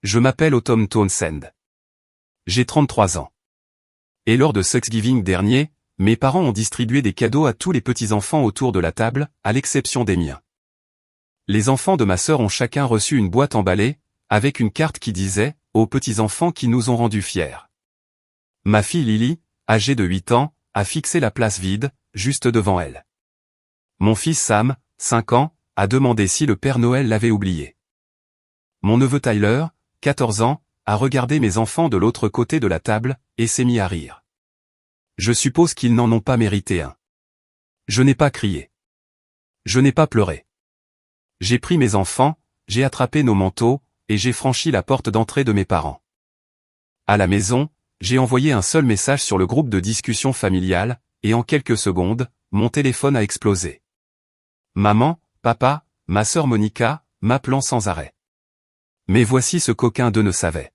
Je m'appelle Autumn Townsend. J'ai 33 ans. Et lors de Thanksgiving dernier, mes parents ont distribué des cadeaux à tous les petits-enfants autour de la table, à l'exception des miens. Les enfants de ma sœur ont chacun reçu une boîte emballée, avec une carte qui disait « Aux petits-enfants qui nous ont rendus fiers ». Ma fille Lily, âgée de 8 ans, a fixé la place vide, juste devant elle. Mon fils Sam, 5 ans, a demandé si le Père Noël l'avait oublié. Mon neveu Tyler, 14 ans, a regardé mes enfants de l'autre côté de la table, et s'est mis à rire. Je suppose qu'ils n'en ont pas mérité un. Je n'ai pas crié. Je n'ai pas pleuré. J'ai pris mes enfants, j'ai attrapé nos manteaux, et j'ai franchi la porte d'entrée de mes parents. À la maison, j'ai envoyé un seul message sur le groupe de discussion familiale, et en quelques secondes, mon téléphone a explosé. Maman, papa, ma sœur Monica, m'appelant sans arrêt. Mais voici ce qu'aucun d'eux ne savait.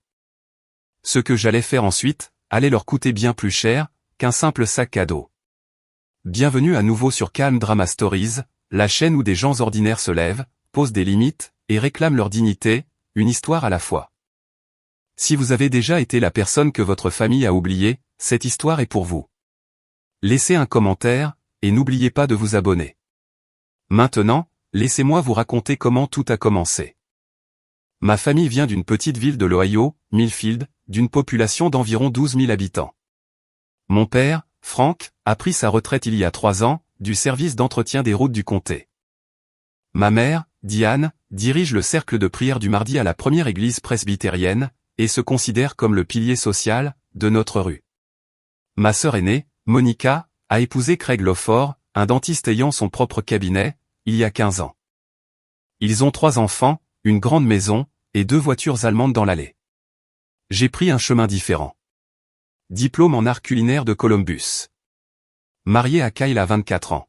Ce que j'allais faire ensuite, allait leur coûter bien plus cher, qu'un simple sac cadeau. Bienvenue à nouveau sur Calm Drama Stories, la chaîne où des gens ordinaires se lèvent, posent des limites, et réclament leur dignité, une histoire à la fois. Si vous avez déjà été la personne que votre famille a oubliée, cette histoire est pour vous. Laissez un commentaire, et n'oubliez pas de vous abonner. Maintenant, laissez-moi vous raconter comment tout a commencé. Ma famille vient d'une petite ville de l'Ohio, Millfield, d'une population d'environ 12 000 habitants. Mon père, Frank, a pris sa retraite il y a 3 ans, du service d'entretien des routes du comté. Ma mère, Diane, dirige le cercle de prière du mardi à la première église presbytérienne, et se considère comme le pilier social de notre rue. Ma sœur aînée, Monica, a épousé Craig Lawford, un dentiste ayant son propre cabinet, il y a 15 ans. Ils ont 3 enfants, une grande maison, et 2 voitures allemandes dans l'allée. J'ai pris un chemin différent. Diplôme en art culinaire de Columbus. Marié à Kyle à 24 ans.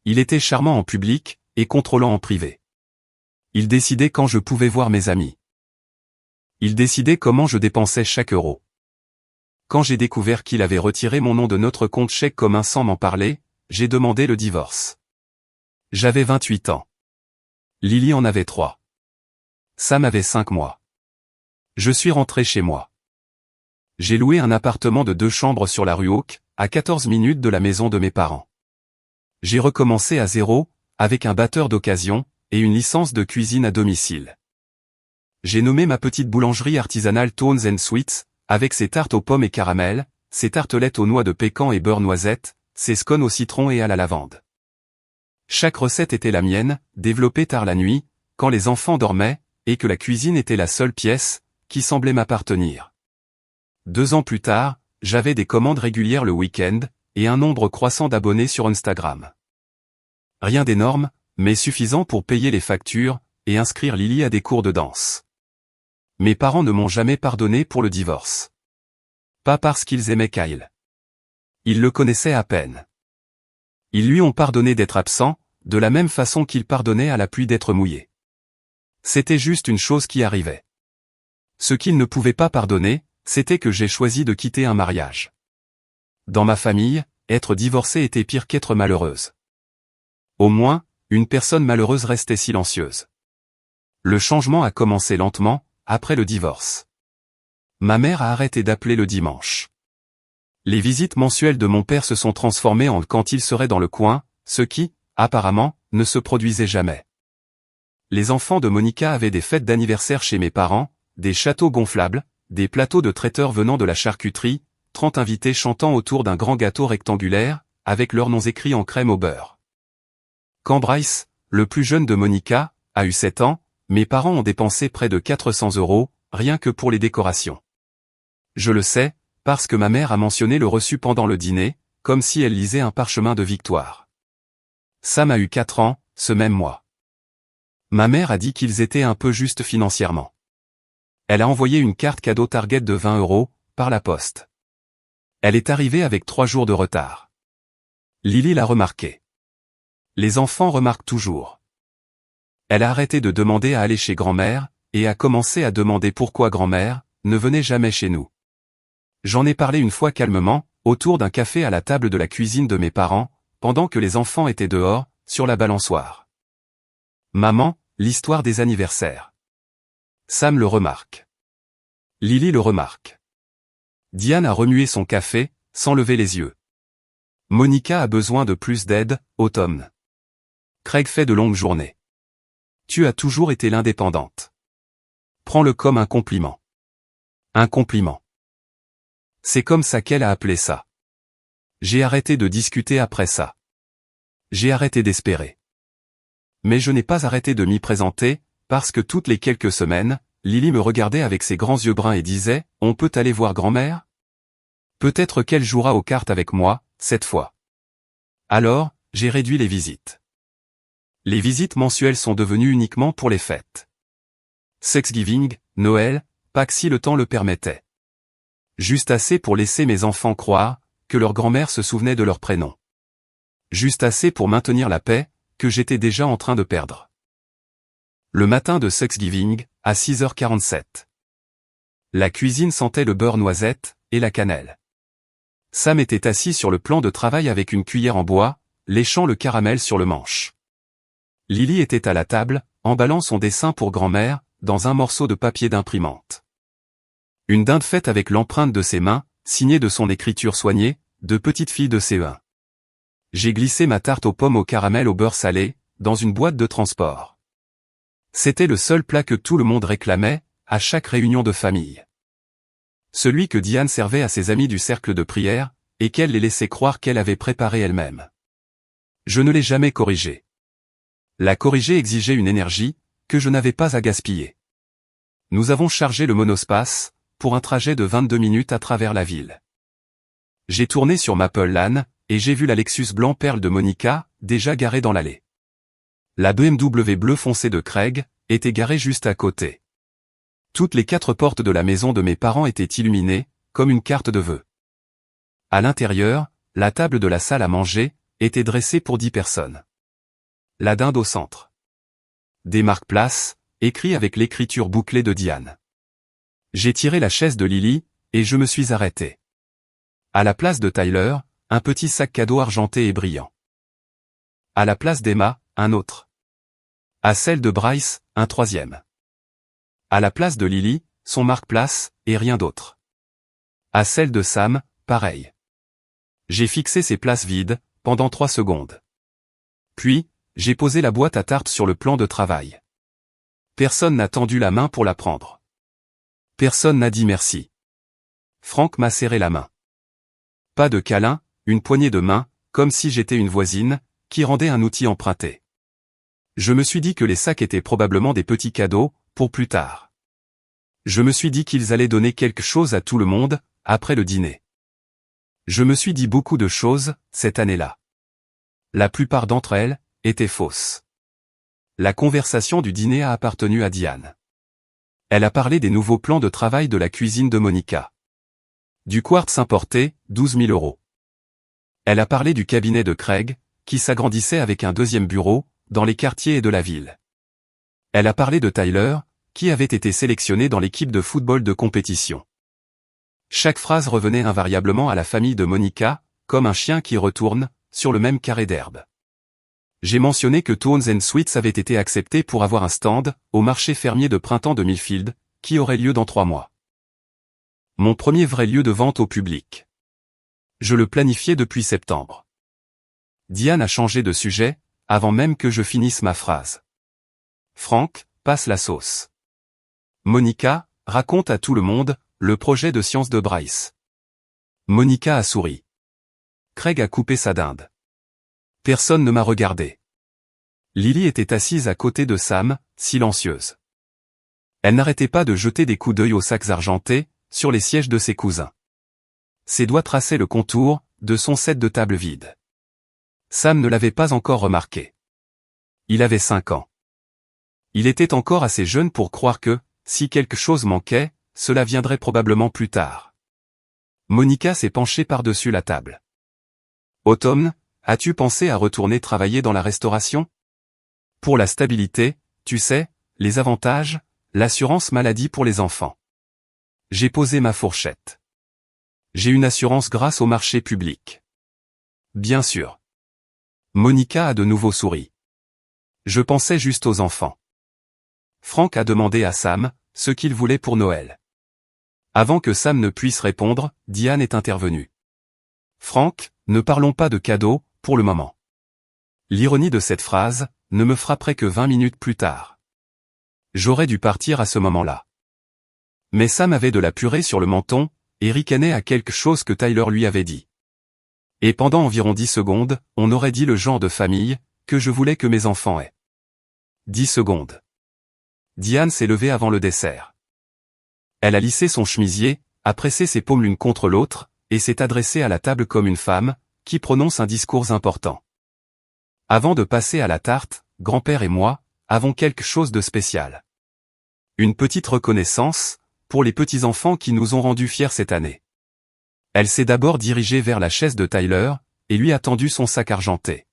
Il était charmant en public, et contrôlant en privé. Il décidait quand je pouvais voir mes amis. Il décidait comment je dépensais chaque euro. Quand j'ai découvert qu'il avait retiré mon nom de notre compte chèque commun sans m'en parler, j'ai demandé le divorce. J'avais 28 ans. Lily en avait 3. Sam avait 5 mois. Je suis rentré chez moi. J'ai loué un appartement de 2 chambres sur la rue Oak, à 14 minutes de la maison de mes parents. J'ai recommencé à zéro, avec un batteur d'occasion, et une licence de cuisine à domicile. J'ai nommé ma petite boulangerie artisanale Tones & Sweets, avec ses tartes aux pommes et caramel, ses tartelettes aux noix de pécan et beurre noisette, ses scones au citron et à la lavande. Chaque recette était la mienne, développée tard la nuit, quand les enfants dormaient, et que la cuisine était la seule pièce qui semblait m'appartenir. 2 ans plus tard, j'avais des commandes régulières le week-end, et un nombre croissant d'abonnés sur Instagram. Rien d'énorme, mais suffisant pour payer les factures, et inscrire Lily à des cours de danse. Mes parents ne m'ont jamais pardonné pour le divorce. Pas parce qu'ils aimaient Kyle. Ils le connaissaient à peine. Ils lui ont pardonné d'être absent, de la même façon qu'ils pardonnaient à la pluie d'être mouillée. C'était juste une chose qui arrivait. Ce qu'ils ne pouvaient pas pardonner, c'était que j'ai choisi de quitter un mariage. Dans ma famille, être divorcée était pire qu'être malheureuse. Au moins, une personne malheureuse restait silencieuse. Le changement a commencé lentement, après le divorce. Ma mère a arrêté d'appeler le dimanche. Les visites mensuelles de mon père se sont transformées en quand il serait dans le coin, ce qui, apparemment, ne se produisait jamais. Les enfants de Monica avaient des fêtes d'anniversaire chez mes parents, des châteaux gonflables, des plateaux de traiteurs venant de la charcuterie, 30 invités chantant autour d'un grand gâteau rectangulaire, avec leurs noms écrits en crème au beurre. Quand Bryce, le plus jeune de Monica, a eu 7 ans, mes parents ont dépensé près de 400 €, rien que pour les décorations. Je le sais, parce que ma mère a mentionné le reçu pendant le dîner, comme si elle lisait un parchemin de victoire. Sam a eu 4 ans, ce même mois. Ma mère a dit qu'ils étaient un peu justes financièrement. Elle a envoyé une carte cadeau Target de 20 €, par la poste. Elle est arrivée avec 3 jours de retard. Lily l'a remarqué. Les enfants remarquent toujours. Elle a arrêté de demander à aller chez grand-mère, et a commencé à demander pourquoi grand-mère ne venait jamais chez nous. J'en ai parlé une fois calmement, autour d'un café à la table de la cuisine de mes parents, pendant que les enfants étaient dehors, sur la balançoire. Maman, l'histoire des anniversaires. Sam le remarque. Lily le remarque. Diane a remué son café, sans lever les yeux. Monica a besoin de plus d'aide, Autumn. Craig fait de longues journées. Tu as toujours été l'indépendante. Prends-le comme un compliment. Un compliment. C'est comme ça qu'elle a appelé ça. J'ai arrêté de discuter après ça. J'ai arrêté d'espérer. Mais je n'ai pas arrêté de m'y présenter, parce que toutes les quelques semaines, Lily me regardait avec ses grands yeux bruns et disait « On peut aller voir grand-mère ?» Peut-être qu'elle jouera aux cartes avec moi, cette fois. Alors, j'ai réduit les visites. Les visites mensuelles sont devenues uniquement pour les fêtes. Thanksgiving, Noël, Pâques si le temps le permettait. Juste assez pour laisser mes enfants croire que leur grand-mère se souvenait de leur prénom. Juste assez pour maintenir la paix, que j'étais déjà en train de perdre. Le matin de Thanksgiving, à 6h47. La cuisine sentait le beurre noisette et la cannelle. Sam était assis sur le plan de travail avec une cuillère en bois, léchant le caramel sur le manche. Lily était à la table, emballant son dessin pour grand-mère, dans un morceau de papier d'imprimante. Une dinde faite avec l'empreinte de ses mains, signée de son écriture soignée, de petite fille de CE1. J'ai glissé ma tarte aux pommes au caramel au beurre salé, dans une boîte de transport. C'était le seul plat que tout le monde réclamait, à chaque réunion de famille. Celui que Diane servait à ses amis du cercle de prière, et qu'elle les laissait croire qu'elle avait préparé elle-même. Je ne l'ai jamais corrigé. La corriger exigeait une énergie, que je n'avais pas à gaspiller. Nous avons chargé le monospace, pour un trajet de 22 minutes à travers la ville. J'ai tourné sur Maple Lane, et j'ai vu la Lexus blanc perle de Monica, déjà garée dans l'allée. La BMW bleu foncé de Craig, était garée juste à côté. Toutes les 4 portes de la maison de mes parents étaient illuminées, comme une carte de vœux. À l'intérieur, la table de la salle à manger, était dressée pour 10 personnes. La dinde au centre. Des marque-places, écrits avec l'écriture bouclée de Diane. J'ai tiré la chaise de Lily, et je me suis arrêté. À la place de Tyler, un petit sac cadeau argenté et brillant. À la place d'Emma, un autre. À celle de Bryce, un troisième. À la place de Lily, son marque-place, et rien d'autre. À celle de Sam, pareil. J'ai fixé ces places vides, pendant 3 secondes. Puis, j'ai posé la boîte à tarte sur le plan de travail. Personne n'a tendu la main pour la prendre. Personne n'a dit merci. Frank m'a serré la main. Pas de câlin, une poignée de main, comme si j'étais une voisine, qui rendait un outil emprunté. Je me suis dit que les sacs étaient probablement des petits cadeaux, pour plus tard. Je me suis dit qu'ils allaient donner quelque chose à tout le monde, après le dîner. Je me suis dit beaucoup de choses, cette année-là. La plupart d'entre elles, étaient fausses. La conversation du dîner a appartenu à Diane. Elle a parlé des nouveaux plans de travail de la cuisine de Monica. Du quartz importé, 12 000 €. Elle a parlé du cabinet de Craig, qui s'agrandissait avec un deuxième bureau, dans les quartiers de la ville. Elle a parlé de Tyler, qui avait été sélectionné dans l'équipe de football de compétition. Chaque phrase revenait invariablement à la famille de Monica, comme un chien qui retourne, sur le même carré d'herbe. J'ai mentionné que Tones & Sweets avait été accepté pour avoir un stand, au marché fermier de printemps de Millfield, qui aurait lieu dans 3 mois. Mon premier vrai lieu de vente au public. Je le planifiais depuis septembre. Diane a changé de sujet, avant même que je finisse ma phrase. Frank, passe la sauce. Monica, raconte à tout le monde, le projet de science de Bryce. Monica a souri. Craig a coupé sa dinde. Personne ne m'a regardé. Lily était assise à côté de Sam, silencieuse. Elle n'arrêtait pas de jeter des coups d'œil aux sacs argentés, sur les sièges de ses cousins. Ses doigts traçaient le contour, de son set de table vide. Sam ne l'avait pas encore remarqué. Il avait 5 ans. Il était encore assez jeune pour croire que, si quelque chose manquait, cela viendrait probablement plus tard. Monica s'est penchée par-dessus la table. Autumn, as-tu pensé à retourner travailler dans la restauration? Pour la stabilité, tu sais, les avantages, l'assurance maladie pour les enfants. J'ai posé ma fourchette. J'ai une assurance grâce au marché public. Bien sûr. Monica a de nouveau souri. Je pensais juste aux enfants. Frank a demandé à Sam, ce qu'il voulait pour Noël. Avant que Sam ne puisse répondre, Diane est intervenue. Frank, ne parlons pas de cadeaux, pour le moment. L'ironie de cette phrase ne me frapperait que 20 minutes plus tard. J'aurais dû partir à ce moment-là. Mais Sam avait de la purée sur le menton, et ricanait à quelque chose que Tyler lui avait dit. Et pendant environ 10 secondes, on aurait dit le genre de famille que je voulais que mes enfants aient. 10 secondes. Diane s'est levée avant le dessert. Elle a lissé son chemisier, a pressé ses paumes l'une contre l'autre, et s'est adressée à la table comme une femme qui prononce un discours important. Avant de passer à la tarte, grand-père et moi avons quelque chose de spécial. Une petite reconnaissance pour les petits-enfants qui nous ont rendus fiers cette année. Elle s'est d'abord dirigée vers la chaise de Tyler et lui a tendu son sac argenté.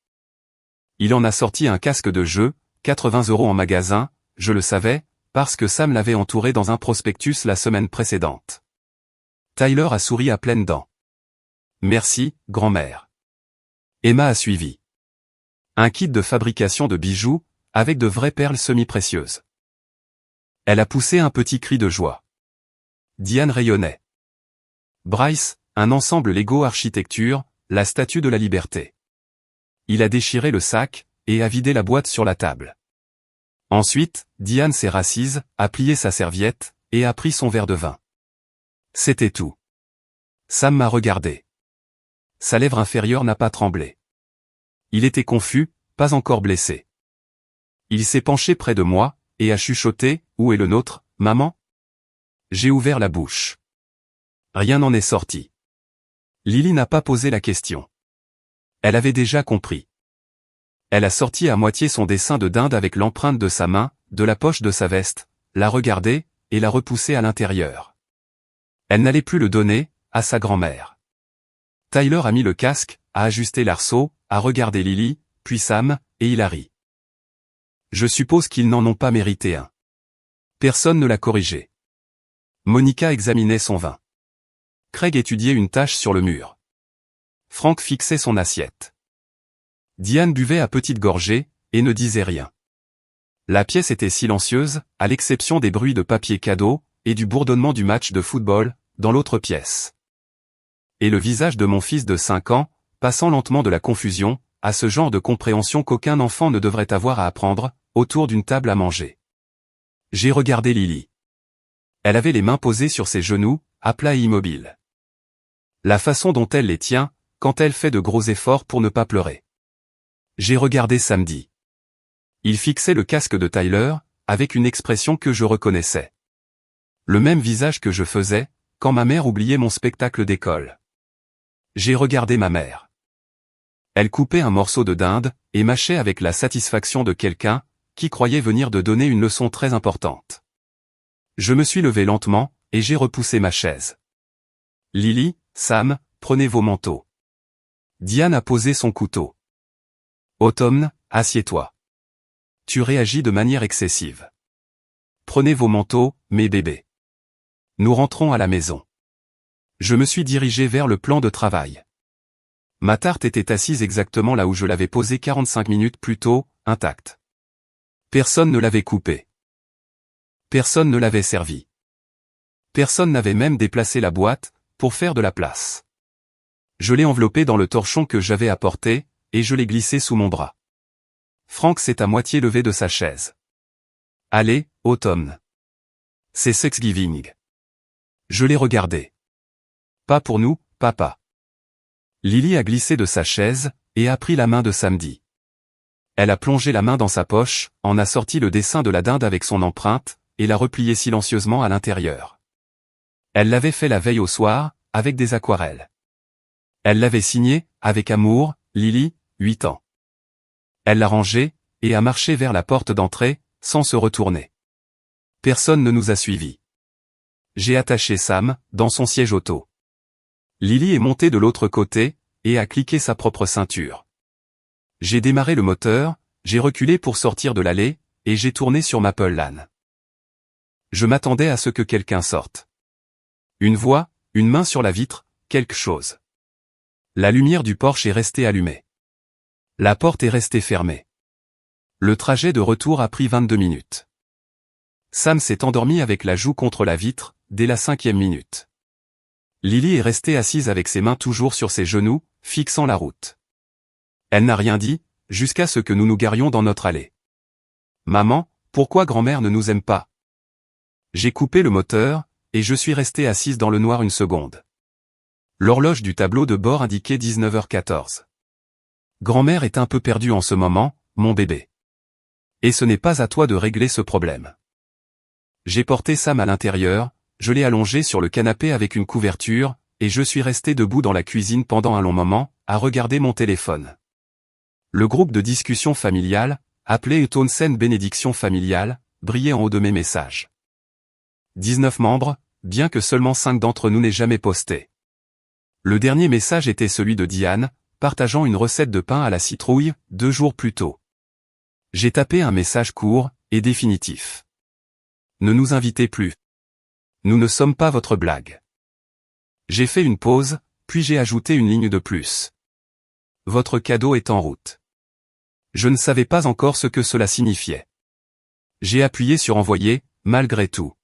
Il en a sorti un casque de jeu, 80 € en magasin, je le savais, parce que Sam l'avait entouré dans un prospectus la semaine précédente. Tyler a souri à pleines dents. Merci, grand-mère. Emma a suivi. Un kit de fabrication de bijoux, avec de vraies perles semi-précieuses. Elle a poussé un petit cri de joie. Diane rayonnait. Bryce, un ensemble Lego architecture, la statue de la liberté. Il a déchiré le sac, et a vidé la boîte sur la table. Ensuite, Diane s'est rassise, a plié sa serviette, et a pris son verre de vin. C'était tout. Sam m'a regardé. Sa lèvre inférieure n'a pas tremblé. Il était confus, pas encore blessé. Il s'est penché près de moi, et a chuchoté, « Où est le nôtre, maman ?» J'ai ouvert la bouche. Rien n'en est sorti. Lily n'a pas posé la question. Elle avait déjà compris. Elle a sorti à moitié son dessin de dinde avec l'empreinte de sa main, de la poche de sa veste, l'a regardé, et l'a repoussé à l'intérieur. Elle n'allait plus le donner, à sa grand-mère. Tyler a mis le casque, a ajusté l'arceau, a regardé Lily, puis Sam, et il a ri. Je suppose qu'ils n'en ont pas mérité un. Personne ne l'a corrigé. Monica examinait son vin. Craig étudiait une tache sur le mur. Frank fixait son assiette. Diane buvait à petites gorgées, et ne disait rien. La pièce était silencieuse, à l'exception des bruits de papier cadeau, et du bourdonnement du match de football, dans l'autre pièce. Et le visage de mon fils de 5 ans, passant lentement de la confusion, à ce genre de compréhension qu'aucun enfant ne devrait avoir à apprendre, autour d'une table à manger. J'ai regardé Lily. Elle avait les mains posées sur ses genoux, à plat et immobile. La façon dont elle les tient, quand elle fait de gros efforts pour ne pas pleurer. J'ai regardé Samedi. Il fixait le casque de Tyler, avec une expression que je reconnaissais. Le même visage que je faisais, quand ma mère oubliait mon spectacle d'école. J'ai regardé ma mère. Elle coupait un morceau de dinde, et mâchait avec la satisfaction de quelqu'un, qui croyait venir de donner une leçon très importante. Je me suis levé lentement, et j'ai repoussé ma chaise. Lily, Sam, prenez vos manteaux. Diane a posé son couteau. Autumn, assieds-toi. Tu réagis de manière excessive. Prenez vos manteaux, mes bébés. Nous rentrons à la maison. Je me suis dirigé vers le plan de travail. Ma tarte était assise exactement là où je l'avais posée 45 minutes plus tôt, intacte. Personne ne l'avait coupée. Personne ne l'avait servie. Personne n'avait même déplacé la boîte, pour faire de la place. Je l'ai enveloppée dans le torchon que j'avais apporté, et je l'ai glissé sous mon bras. Frank s'est à moitié levé de sa chaise. Allez, Autumn. C'est Thanksgiving. Je l'ai regardé. Pas pour nous, papa. Lily a glissé de sa chaise, et a pris la main de Samedi. Elle a plongé la main dans sa poche, en a sorti le dessin de la dinde avec son empreinte, et l'a replié silencieusement à l'intérieur. Elle l'avait fait la veille au soir, avec des aquarelles. Elle l'avait signé, avec amour, Lily, 8 ans. Elle l'a rangé, et a marché vers la porte d'entrée, sans se retourner. Personne ne nous a suivis. J'ai attaché Sam, dans son siège auto. Lily est montée de l'autre côté, et a cliqué sa propre ceinture. J'ai démarré le moteur, j'ai reculé pour sortir de l'allée, et j'ai tourné sur Maple Lane. Je m'attendais à ce que quelqu'un sorte. Une voix, une main sur la vitre, quelque chose. La lumière du porche est restée allumée. La porte est restée fermée. Le trajet de retour a pris 22 minutes. Sam s'est endormi avec la joue contre la vitre, dès la 5e minute. Lily est restée assise avec ses mains toujours sur ses genoux, fixant la route. Elle n'a rien dit, jusqu'à ce que nous nous garions dans notre allée. Maman, pourquoi grand-mère ne nous aime pas? J'ai coupé le moteur, et je suis restée assise dans le noir une seconde. L'horloge du tableau de bord indiquait 19h14. Grand-mère est un peu perdue en ce moment, mon bébé. Et ce n'est pas à toi de régler ce problème. J'ai porté Sam à l'intérieur, je l'ai allongé sur le canapé avec une couverture, et je suis resté debout dans la cuisine pendant un long moment, à regarder mon téléphone. Le groupe de discussion familiale, appelé Townsend Bénédiction familiale, brillait en haut de mes messages. 19 membres, bien que seulement 5 d'entre nous n'aient jamais posté. Le dernier message était celui de Diane, partageant une recette de pain à la citrouille, 2 jours plus tôt. J'ai tapé un message court, et définitif. Ne nous invitez plus. Nous ne sommes pas votre blague. J'ai fait une pause, puis j'ai ajouté une ligne de plus. Votre cadeau est en route. Je ne savais pas encore ce que cela signifiait. J'ai appuyé sur envoyer, malgré tout.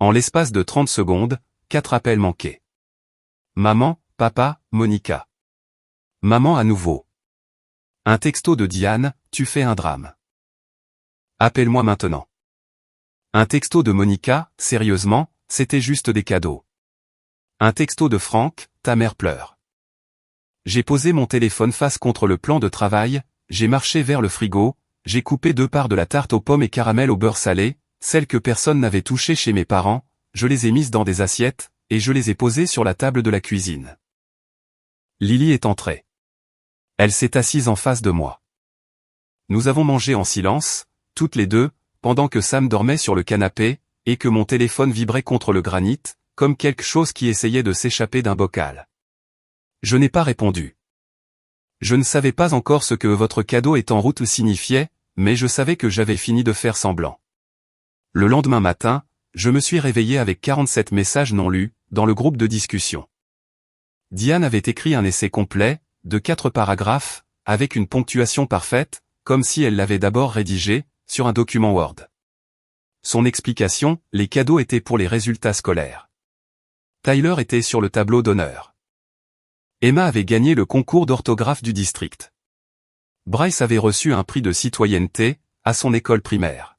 En l'espace de 30 secondes, 4 appels manqués. Maman, papa, Monica. Maman à nouveau. Un texto de Diane, tu fais un drame. Appelle-moi maintenant. Un texto de Monica, sérieusement, c'était juste des cadeaux. Un texto de Franck, ta mère pleure. J'ai posé mon téléphone face contre le plan de travail, j'ai marché vers le frigo, j'ai coupé 2 parts de la tarte aux pommes et caramel au beurre salé, celles que personne n'avait touchées chez mes parents, je les ai mises dans des assiettes, et je les ai posées sur la table de la cuisine. Lily est entrée. Elle s'est assise en face de moi. Nous avons mangé en silence, toutes les deux, pendant que Sam dormait sur le canapé, et que mon téléphone vibrait contre le granit, comme quelque chose qui essayait de s'échapper d'un bocal. Je n'ai pas répondu. Je ne savais pas encore ce que votre cadeau est en route signifiait, mais je savais que j'avais fini de faire semblant. Le lendemain matin, je me suis réveillé avec 47 messages non lus, dans le groupe de discussion. Diane avait écrit un essai complet, de 4 paragraphes, avec une ponctuation parfaite, comme si elle l'avait d'abord rédigé, sur un document Word. Son explication, les cadeaux étaient pour les résultats scolaires. Tyler était sur le tableau d'honneur. Emma avait gagné le concours d'orthographe du district. Bryce avait reçu un prix de citoyenneté, à son école primaire.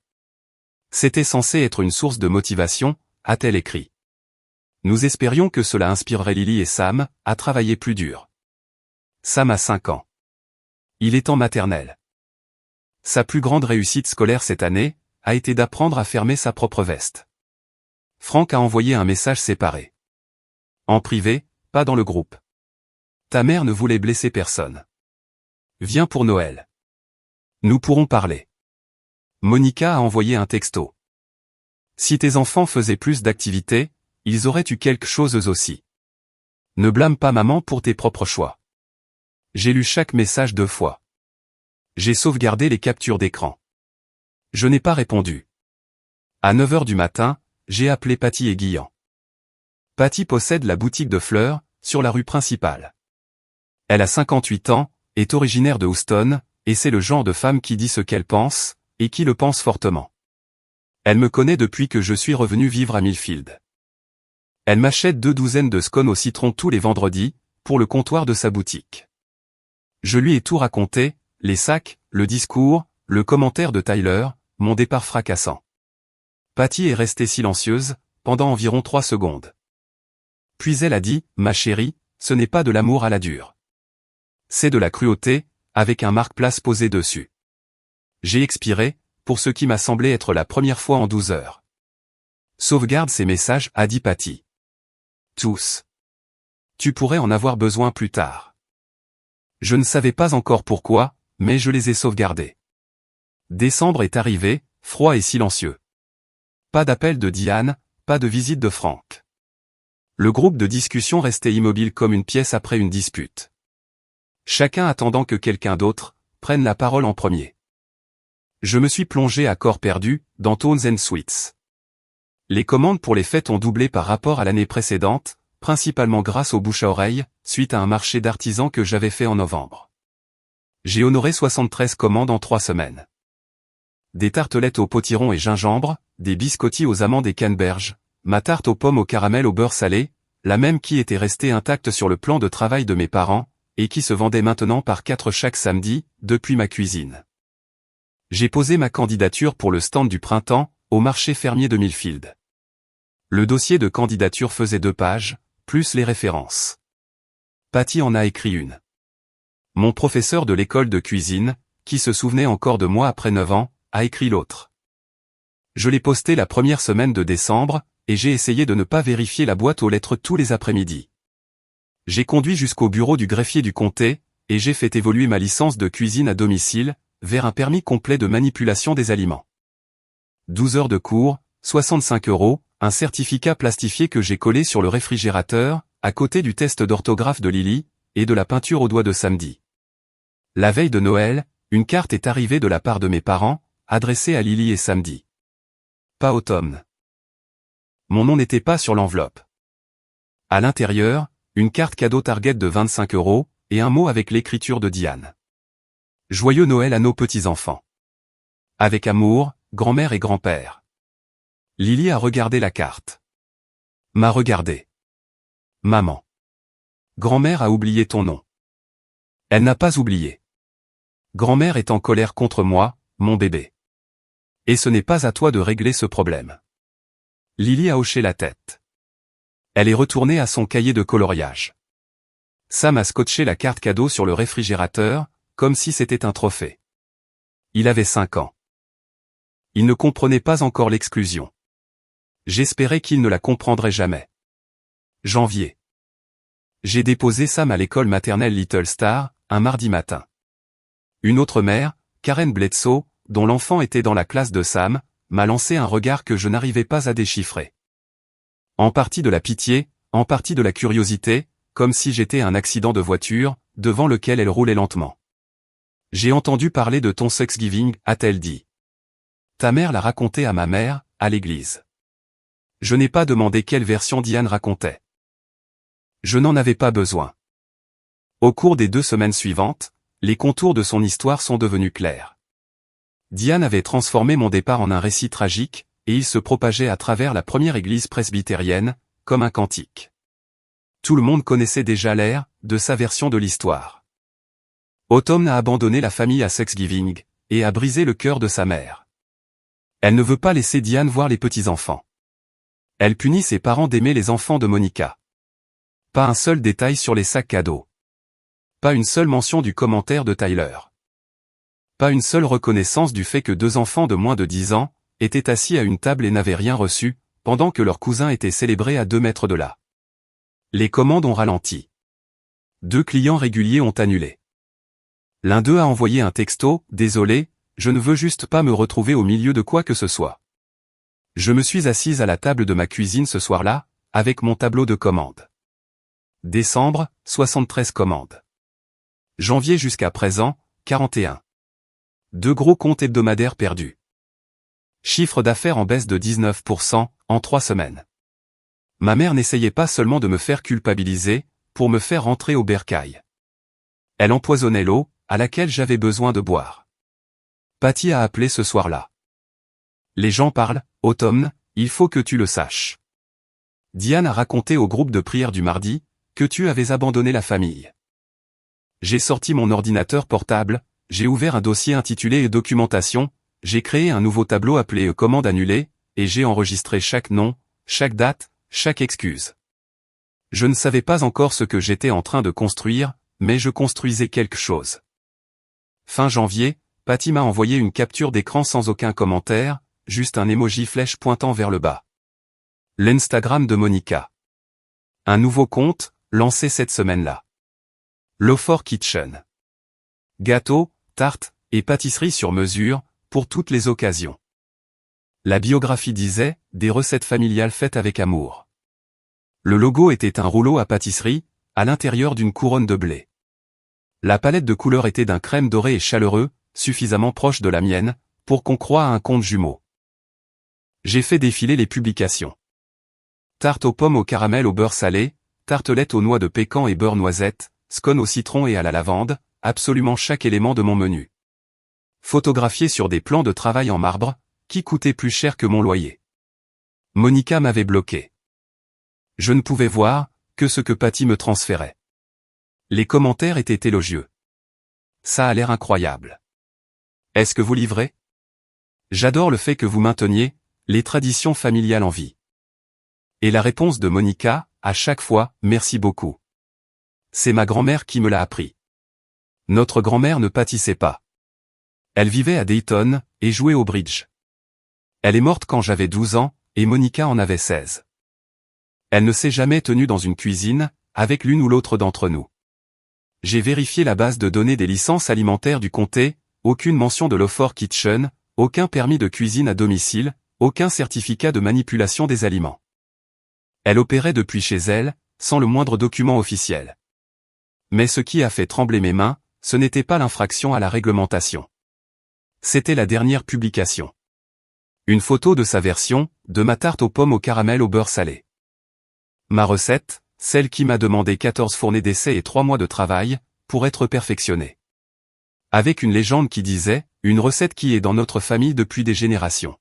C'était censé être une source de motivation, a-t-elle écrit. Nous espérions que cela inspirerait Lily et Sam, à travailler plus dur. Sam a 5 ans. Il est en maternelle. Sa plus grande réussite scolaire cette année, a été d'apprendre à fermer sa propre veste. Franck a envoyé un message séparé. En privé, pas dans le groupe. Ta mère ne voulait blesser personne. Viens pour Noël. Nous pourrons parler. Monica a envoyé un texto. Si tes enfants faisaient plus d'activités, ils auraient eu quelque chose eux aussi. Ne blâme pas maman pour tes propres choix. J'ai lu chaque message 2 fois. J'ai sauvegardé les captures d'écran. Je n'ai pas répondu. À 9h du matin, j'ai appelé Patty et Guyan. Patty possède la boutique de fleurs, sur la rue principale. Elle a 58 ans, est originaire de Houston, et c'est le genre de femme qui dit ce qu'elle pense, et qui le pense fortement. Elle me connaît depuis que je suis revenu vivre à Millfield. Elle m'achète 2 douzaines de scones au citron tous les vendredis, pour le comptoir de sa boutique. Je lui ai tout raconté, les sacs, le discours, le commentaire de Tyler, mon départ fracassant. Patty est restée silencieuse, pendant environ 3 secondes. Puis elle a dit, ma chérie, ce n'est pas de l'amour à la dure. C'est de la cruauté, avec un marque-place posé dessus. J'ai expiré, pour ce qui m'a semblé être la première fois en 12 heures. Sauvegarde ces messages, a dit Patty. Tous. Tu pourrais en avoir besoin plus tard. Je ne savais pas encore pourquoi, mais je les ai sauvegardés. Décembre est arrivé, froid et silencieux. Pas d'appel de Diane, pas de visite de Franck. Le groupe de discussion restait immobile comme une pièce après une dispute. Chacun attendant que quelqu'un d'autre prenne la parole en premier. Je me suis plongé à corps perdu, dans Tones & Sweets. Les commandes pour les fêtes ont doublé par rapport à l'année précédente, principalement grâce au bouche à oreille, suite à un marché d'artisans que j'avais fait en novembre. J'ai honoré 73 commandes en 3 semaines. des tartelettes au potiron et gingembre, des biscottis aux amandes et canneberges, ma tarte aux pommes au caramel au beurre salé, la même qui était restée intacte sur le plan de travail de mes parents, et qui se vendait maintenant par 4 chaque samedi, depuis ma cuisine. J'ai posé ma candidature pour le stand du printemps, au marché fermier de Millfield. Le dossier de candidature faisait 2 pages, plus les références. Patty en a écrit une. Mon professeur de l'école de cuisine, qui se souvenait encore de moi après 9 ans, a écrit l'autre. Je l'ai posté la première semaine de décembre, et j'ai essayé de ne pas vérifier la boîte aux lettres tous les après-midi. J'ai conduit jusqu'au bureau du greffier du comté, et j'ai fait évoluer ma licence de cuisine à domicile, vers un permis complet de manipulation des aliments. 12 heures de cours, 65 €, un certificat plastifié que j'ai collé sur le réfrigérateur, à côté du test d'orthographe de Lily, et de la peinture au doigt de samedi. La veille de Noël, une carte est arrivée de la part de mes parents, adressée à Lily et Samedi. Pas au Tom. Mon nom n'était pas sur l'enveloppe. À l'intérieur, une carte cadeau Target de 25 €, et un mot avec l'écriture de Diane. Joyeux Noël à nos petits-enfants. Avec amour, grand-mère et grand-père. Lily a regardé la carte. M'a regardé. Maman. Grand-mère a oublié ton nom. Elle n'a pas oublié. Grand-mère est en colère contre moi, mon bébé. Et ce n'est pas à toi de régler ce problème. Lily a hoché la tête. Elle est retournée à son cahier de coloriage. Sam a scotché la carte cadeau sur le réfrigérateur, comme si c'était un trophée. Il avait 5 ans. Il ne comprenait pas encore l'exclusion. J'espérais qu'il ne la comprendrait jamais. Janvier. J'ai déposé Sam à l'école maternelle Little Star, un mardi matin. Une autre mère, Karen Bledsoe, dont l'enfant était dans la classe de Sam, m'a lancé un regard que je n'arrivais pas à déchiffrer. En partie de la pitié, en partie de la curiosité, comme si j'étais un accident de voiture, devant lequel elle roulait lentement. J'ai entendu parler de ton Thanksgiving, a-t-elle dit. Ta mère l'a raconté à ma mère, à l'église. Je n'ai pas demandé quelle version Diane racontait. Je n'en avais pas besoin. Au cours des 2 semaines suivantes, les contours de son histoire sont devenus clairs. Diane avait transformé mon départ en un récit tragique, et il se propageait à travers la première église presbytérienne, comme un cantique. Tout le monde connaissait déjà l'air, de sa version de l'histoire. Autumn a abandonné la famille à Thanksgiving, et a brisé le cœur de sa mère. Elle ne veut pas laisser Diane voir les petits-enfants. Elle punit ses parents d'aimer les enfants de Monica. Pas un seul détail sur les sacs cadeaux. Pas une seule mention du commentaire de Tyler. Pas une seule reconnaissance du fait que 2 enfants de moins de 10 ans étaient assis à une table et n'avaient rien reçu, pendant que leur cousin était célébré à 2 mètres de là. Les commandes ont ralenti. 2 clients réguliers ont annulé. L'un d'eux a envoyé un texto, « Désolé, je ne veux juste pas me retrouver au milieu de quoi que ce soit. » Je me suis assise à la table de ma cuisine ce soir-là, avec mon tableau de commandes. Décembre, 73 commandes. Janvier jusqu'à présent, 41. 2 gros comptes hebdomadaires perdus. Chiffre d'affaires en baisse de 19%, en 3 semaines. Ma mère n'essayait pas seulement de me faire culpabiliser, pour me faire rentrer au bercail. Elle empoisonnait l'eau, à laquelle j'avais besoin de boire. Patty a appelé ce soir-là. Les gens parlent, Autumn, il faut que tu le saches. Diane a raconté au groupe de prière du mardi, que tu avais abandonné la famille. J'ai sorti mon ordinateur portable, j'ai ouvert un dossier intitulé Documentation, j'ai créé un nouveau tableau appelé Commande annulée, et j'ai enregistré chaque nom, chaque date, chaque excuse. Je ne savais pas encore ce que j'étais en train de construire, mais je construisais quelque chose. Fin janvier, Patty m'a envoyé une capture d'écran sans aucun commentaire, juste un emoji flèche pointant vers le bas. L'Instagram de Monica. Un nouveau compte, lancé cette semaine-là. Lawford Kitchen. Gâteaux, tartes, et pâtisseries sur mesure, pour toutes les occasions. La biographie disait, des recettes familiales faites avec amour. Le logo était un rouleau à pâtisserie, à l'intérieur d'une couronne de blé. La palette de couleurs était d'un crème doré et chaleureux, suffisamment proche de la mienne, pour qu'on croie à un conte jumeau. J'ai fait défiler les publications. Tarte aux pommes au caramel au beurre salé, tartelette aux noix de pécan et beurre noisette, scone au citron et à la lavande, absolument chaque élément de mon menu. photographiés sur des plans de travail en marbre, qui coûtaient plus cher que mon loyer. Monica m'avait bloqué. Je ne pouvais voir que ce que Patty me transférait. Les commentaires étaient élogieux. Ça a l'air incroyable. Est-ce que vous livrez? J'adore le fait que vous mainteniez les traditions familiales en vie. Et la réponse de Monica, à chaque fois, merci beaucoup. C'est ma grand-mère qui me l'a appris. Notre grand-mère ne pâtissait pas. Elle vivait à Dayton, et jouait au bridge. Elle est morte quand j'avais 12 ans, et Monica en avait 16. Elle ne s'est jamais tenue dans une cuisine, avec l'une ou l'autre d'entre nous. J'ai vérifié la base de données des licences alimentaires du comté, aucune mention de l'Offord Kitchen, aucun permis de cuisine à domicile, aucun certificat de manipulation des aliments. Elle opérait depuis chez elle, sans le moindre document officiel. Mais ce qui a fait trembler mes mains, ce n'était pas l'infraction à la réglementation. C'était la dernière publication. Une photo de sa version, de ma tarte aux pommes au caramel au beurre salé. Ma recette, celle qui m'a demandé 14 fournées d'essai et 3 mois de travail, pour être perfectionnée. Avec une légende qui disait, une recette qui est dans notre famille depuis des générations.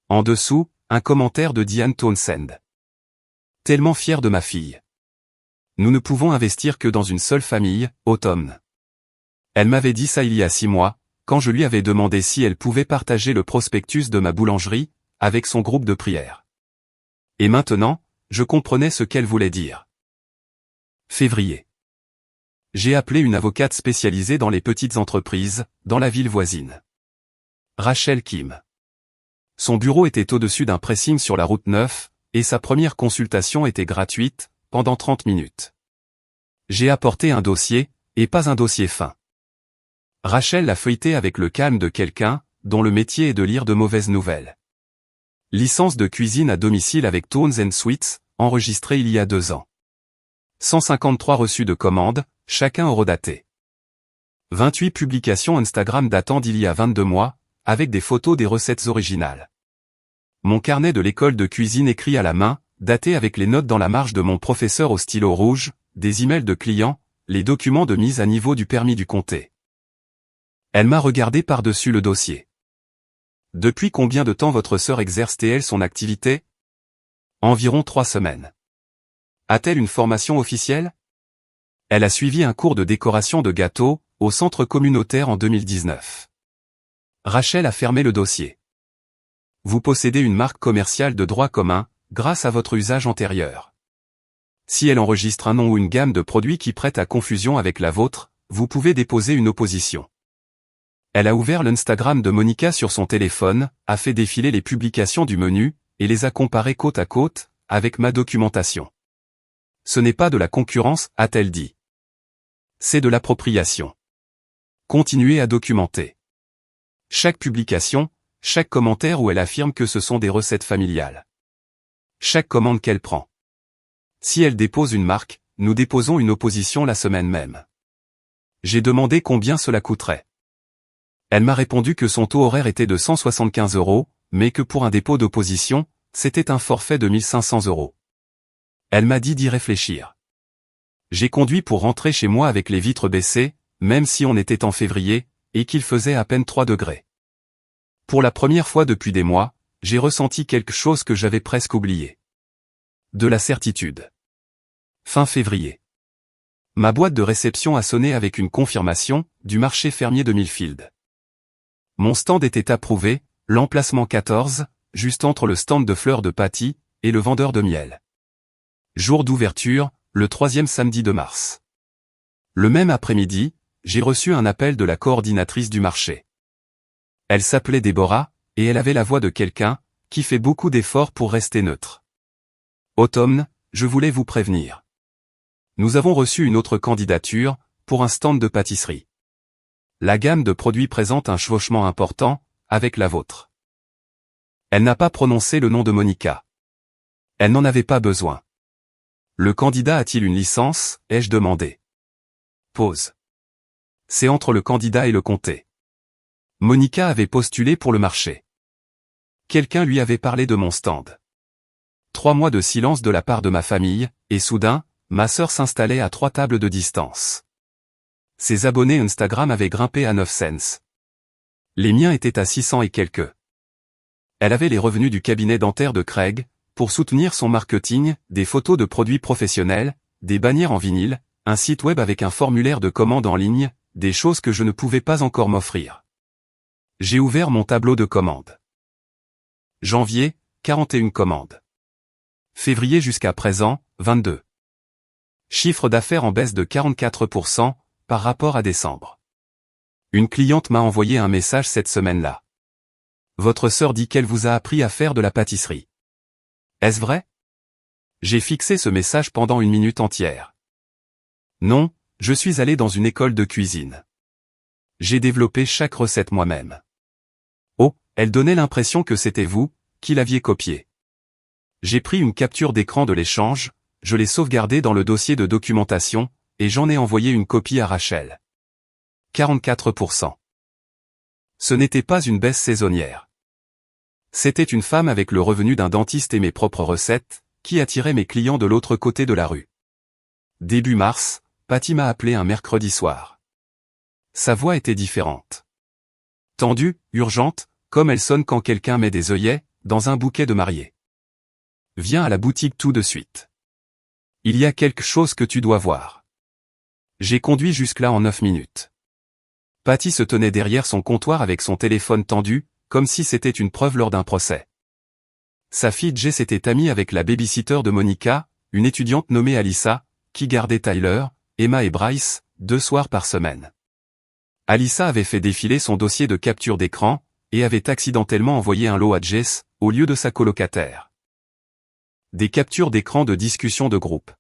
En dessous, un commentaire de Diane Townsend. Tellement fier de ma fille. Nous ne pouvons investir que dans une seule famille, automne. Elle m'avait dit ça il y a 6 mois, quand je lui avais demandé si elle pouvait partager le prospectus de ma boulangerie, avec son groupe de prière. Et maintenant, je comprenais ce qu'elle voulait dire. Février. J'ai appelé une avocate spécialisée dans les petites entreprises, dans la ville voisine. Rachel Kim. Son bureau était au-dessus d'un pressing sur la route 9, et sa première consultation était gratuite, pendant 30 minutes. J'ai apporté un dossier, et pas un dossier fin. Rachel l'a feuilleté avec le calme de quelqu'un, dont le métier est de lire de mauvaises nouvelles. Licence de cuisine à domicile avec Tones & Sweets, enregistrée il y a 2 ans. 153 reçus de commandes, chacun horodaté. 28 publications Instagram datant d'il y a 22 mois, avec des photos des recettes originales. Mon carnet de l'école de cuisine écrit à la main, daté avec les notes dans la marge de mon professeur au stylo rouge, des emails de clients, les documents de mise à niveau du permis du comté. Elle m'a regardé par-dessus le dossier. Depuis combien de temps votre sœur exerce-t-elle son activité? Environ 3 semaines. A-t-elle une formation officielle? Elle a suivi un cours de décoration de gâteaux, au centre communautaire en 2019. Rachel a fermé le dossier. Vous possédez une marque commerciale de droit commun, grâce à votre usage antérieur. Si elle enregistre un nom ou une gamme de produits qui prêtent à confusion avec la vôtre, vous pouvez déposer une opposition. Elle a ouvert l'Instagram de Monica sur son téléphone, a fait défiler les publications du menu, et les a comparées côte à côte, avec ma documentation. Ce n'est pas de la concurrence, a-t-elle dit. C'est de l'appropriation. Continuez à documenter. Chaque publication, chaque commentaire où elle affirme que ce sont des recettes familiales. Chaque commande qu'elle prend. Si elle dépose une marque, nous déposons une opposition la semaine même. J'ai demandé combien cela coûterait. Elle m'a répondu que son taux horaire était de 175 €, mais que pour un dépôt d'opposition, c'était un forfait de 1500 €. Elle m'a dit d'y réfléchir. J'ai conduit pour rentrer chez moi avec les vitres baissées, même si on était en février, et qu'il faisait à peine 3 degrés. Pour la première fois depuis des mois, j'ai ressenti quelque chose que j'avais presque oublié. De la certitude. Fin février. Ma boîte de réception a sonné avec une confirmation, du marché fermier de Millfield. Mon stand était approuvé, l'emplacement 14, juste entre le stand de fleurs de Patty, et le vendeur de miel. Jour d'ouverture, le 3e samedi de mars. Le même après-midi, j'ai reçu un appel de la coordinatrice du marché. Elle s'appelait Déborah, et elle avait la voix de quelqu'un, qui fait beaucoup d'efforts pour rester neutre. Automne, je voulais vous prévenir. Nous avons reçu une autre candidature, pour un stand de pâtisserie. La gamme de produits présente un chevauchement important, avec la vôtre. Elle n'a pas prononcé le nom de Monica. Elle n'en avait pas besoin. Le candidat a-t-il une licence, ai-je demandé. Pause. C'est entre le candidat et le comté. Monica avait postulé pour le marché. Quelqu'un lui avait parlé de mon stand. 3 mois de silence de la part de ma famille, et soudain, ma sœur s'installait à 3 tables de distance. Ses abonnés Instagram avaient grimpé à 9 cents. Les miens étaient à 600 et quelques. Elle avait les revenus du cabinet dentaire de Craig, pour soutenir son marketing, des photos de produits professionnels, des bannières en vinyle, un site web avec un formulaire de commande en ligne, des choses que je ne pouvais pas encore m'offrir. J'ai ouvert mon tableau de commandes. Janvier, 41 commandes. Février jusqu'à présent, 22. Chiffre d'affaires en baisse de 44% par rapport à décembre. Une cliente m'a envoyé un message cette semaine-là. Votre sœur dit qu'elle vous a appris à faire de la pâtisserie. Est-ce vrai? J'ai fixé ce message pendant une minute entière. Non, je suis allé dans une école de cuisine. J'ai développé chaque recette moi-même. Oh, elle donnait l'impression que c'était vous, qui l'aviez copié. J'ai pris une capture d'écran de l'échange, je l'ai sauvegardé dans le dossier de documentation, et j'en ai envoyé une copie à Rachel. 44%. Ce n'était pas une baisse saisonnière. C'était une femme avec le revenu d'un dentiste et mes propres recettes, qui attirait mes clients de l'autre côté de la rue. Début mars, Patty m'a appelé un mercredi soir. Sa voix était différente. Tendue, urgente, comme elle sonne quand quelqu'un met des œillets, dans un bouquet de mariée. Viens à la boutique tout de suite. Il y a quelque chose que tu dois voir. J'ai conduit jusque-là en 9 minutes. Patty se tenait derrière son comptoir avec son téléphone tendu, comme si c'était une preuve lors d'un procès. Sa fille Jess était amie avec la babysitter de Monica, une étudiante nommée Alyssa, qui gardait Tyler, Emma et Bryce, 2 soirs par semaine. Alyssa avait fait défiler son dossier de capture d'écran, et avait accidentellement envoyé un lot à Jess, au lieu de sa colocataire. Des captures d'écran de discussion de groupe.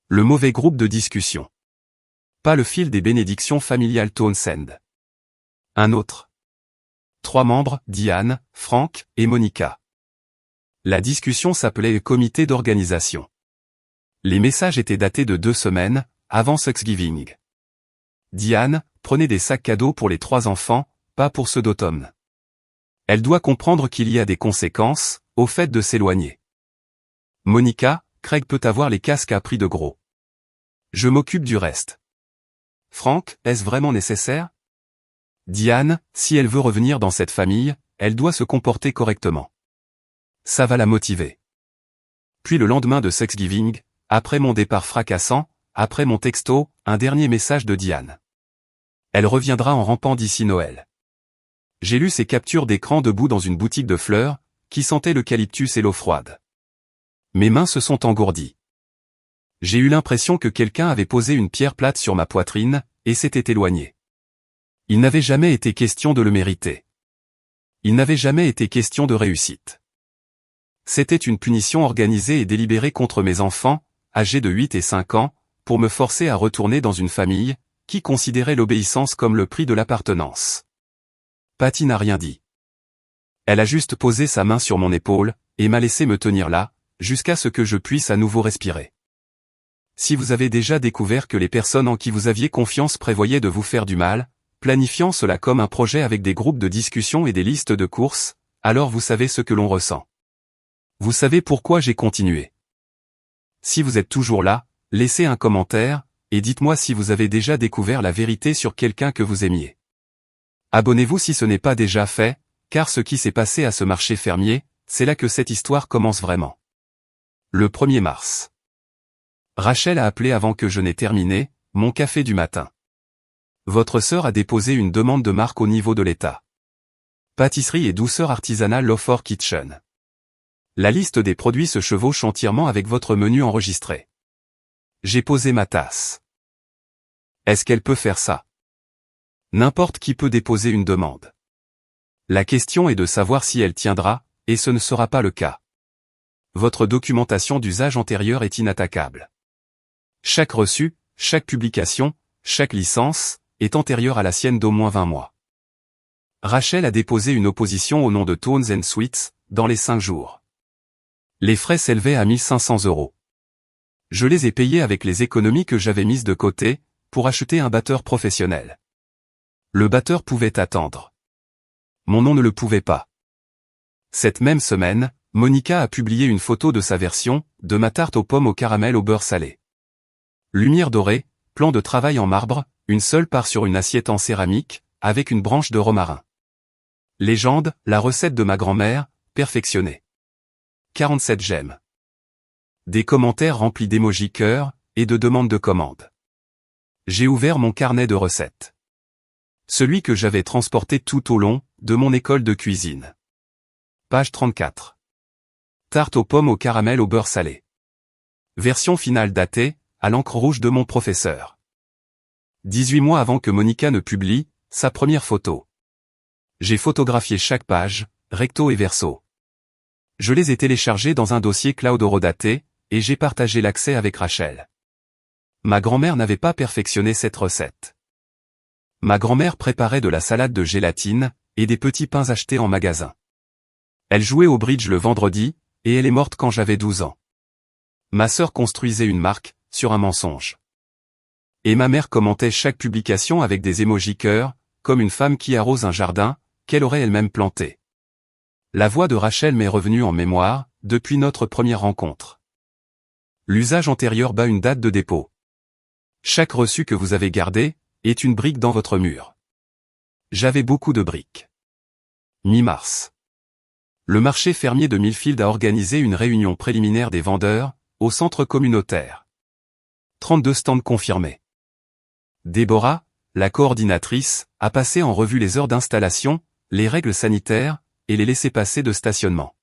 Le mauvais groupe de discussion. Pas le fil des bénédictions familiales Townsend. Un autre. 3 membres, Diane, Frank et Monica. La discussion s'appelait le comité d'organisation. Les messages étaient datés de 2 semaines, avant Thanksgiving. Diane, prenez des sacs cadeaux pour les 3 enfants, pas pour ceux d'automne. Elle doit comprendre qu'il y a des conséquences, au fait de s'éloigner. Monica, Craig peut avoir les casques à prix de gros. Je m'occupe du reste. Frank, est-ce vraiment nécessaire? Diane, si elle veut revenir dans cette famille, elle doit se comporter correctement. Ça va la motiver. Puis le lendemain de Thanksgiving, après mon départ fracassant, après mon texto, un dernier message de Diane. Elle reviendra en rampant d'ici Noël. J'ai lu ses captures d'écran debout dans une boutique de fleurs, qui sentait l'eucalyptus et l'eau froide. Mes mains se sont engourdies. J'ai eu l'impression que quelqu'un avait posé une pierre plate sur ma poitrine, et s'était éloigné. Il n'avait jamais été question de le mériter. Il n'avait jamais été question de réussite. C'était une punition organisée et délibérée contre mes enfants, âgés de 8 et 5 ans, pour me forcer à retourner dans une famille, qui considérait l'obéissance comme le prix de l'appartenance. Patty n'a rien dit. Elle a juste posé sa main sur mon épaule, et m'a laissé me tenir là, jusqu'à ce que je puisse à nouveau respirer. Si vous avez déjà découvert que les personnes en qui vous aviez confiance prévoyaient de vous faire du mal, planifiant cela comme un projet avec des groupes de discussion et des listes de courses, alors vous savez ce que l'on ressent. Vous savez pourquoi j'ai continué. Si vous êtes toujours là, laissez un commentaire, et dites-moi si vous avez déjà découvert la vérité sur quelqu'un que vous aimiez. Abonnez-vous si ce n'est pas déjà fait, car ce qui s'est passé à ce marché fermier, c'est là que cette histoire commence vraiment. Le 1er mars. Rachel a appelé avant que je n'ai terminé, mon café du matin. Votre sœur a déposé une demande de marque au niveau de l'État. Pâtisserie et douceur artisanale Lawford Kitchen. La liste des produits se chevauche entièrement avec votre menu enregistré. J'ai posé ma tasse. Est-ce qu'elle peut faire ça? N'importe qui peut déposer une demande. La question est de savoir si elle tiendra, et ce ne sera pas le cas. Votre documentation d'usage antérieur est inattaquable. Chaque reçu, chaque publication, chaque licence, est antérieure à la sienne d'au moins 20 mois. Rachel a déposé une opposition au nom de Tones & Sweets, dans les 5 jours. Les frais s'élevaient à 1 500 €. Je les ai payés avec les économies que j'avais mises de côté, pour acheter un batteur professionnel. Le batteur pouvait attendre. Mon nom ne le pouvait pas. Cette même semaine, Monica a publié une photo de sa version, de ma tarte aux pommes au caramel au beurre salé. Lumière dorée, plan de travail en marbre, une seule part sur une assiette en céramique, avec une branche de romarin. Légende, la recette de ma grand-mère, perfectionnée. 47 j'aime. Des commentaires remplis d'émojis cœur et de demandes de commandes. J'ai ouvert mon carnet de recettes. Celui que j'avais transporté tout au long de mon école de cuisine. Page 34. Tarte aux pommes au caramel au beurre salé. Version finale datée, à l'encre rouge de mon professeur. 18 mois avant que Monica ne publie sa première photo. J'ai photographié chaque page, recto et verso. Je les ai téléchargés dans un dossier cloud horodaté, et j'ai partagé l'accès avec Rachel. Ma grand-mère n'avait pas perfectionné cette recette. Ma grand-mère préparait de la salade de gélatine, et des petits pains achetés en magasin. Elle jouait au bridge le vendredi, et elle est morte quand j'avais 12 ans. Ma sœur construisait une marque, sur un mensonge. Et ma mère commentait chaque publication avec des émojis cœur, comme une femme qui arrose un jardin, qu'elle aurait elle-même planté. La voix de Rachel m'est revenue en mémoire, depuis notre première rencontre. L'usage antérieur bat une date de dépôt. Chaque reçu que vous avez gardé, est une brique dans votre mur. J'avais beaucoup de briques. Mi-mars. Le marché fermier de Millfield a organisé une réunion préliminaire des vendeurs, au centre communautaire. 32 stands confirmés. Déborah, la coordinatrice, a passé en revue les heures d'installation, les règles sanitaires, et les laissez-passer de stationnement.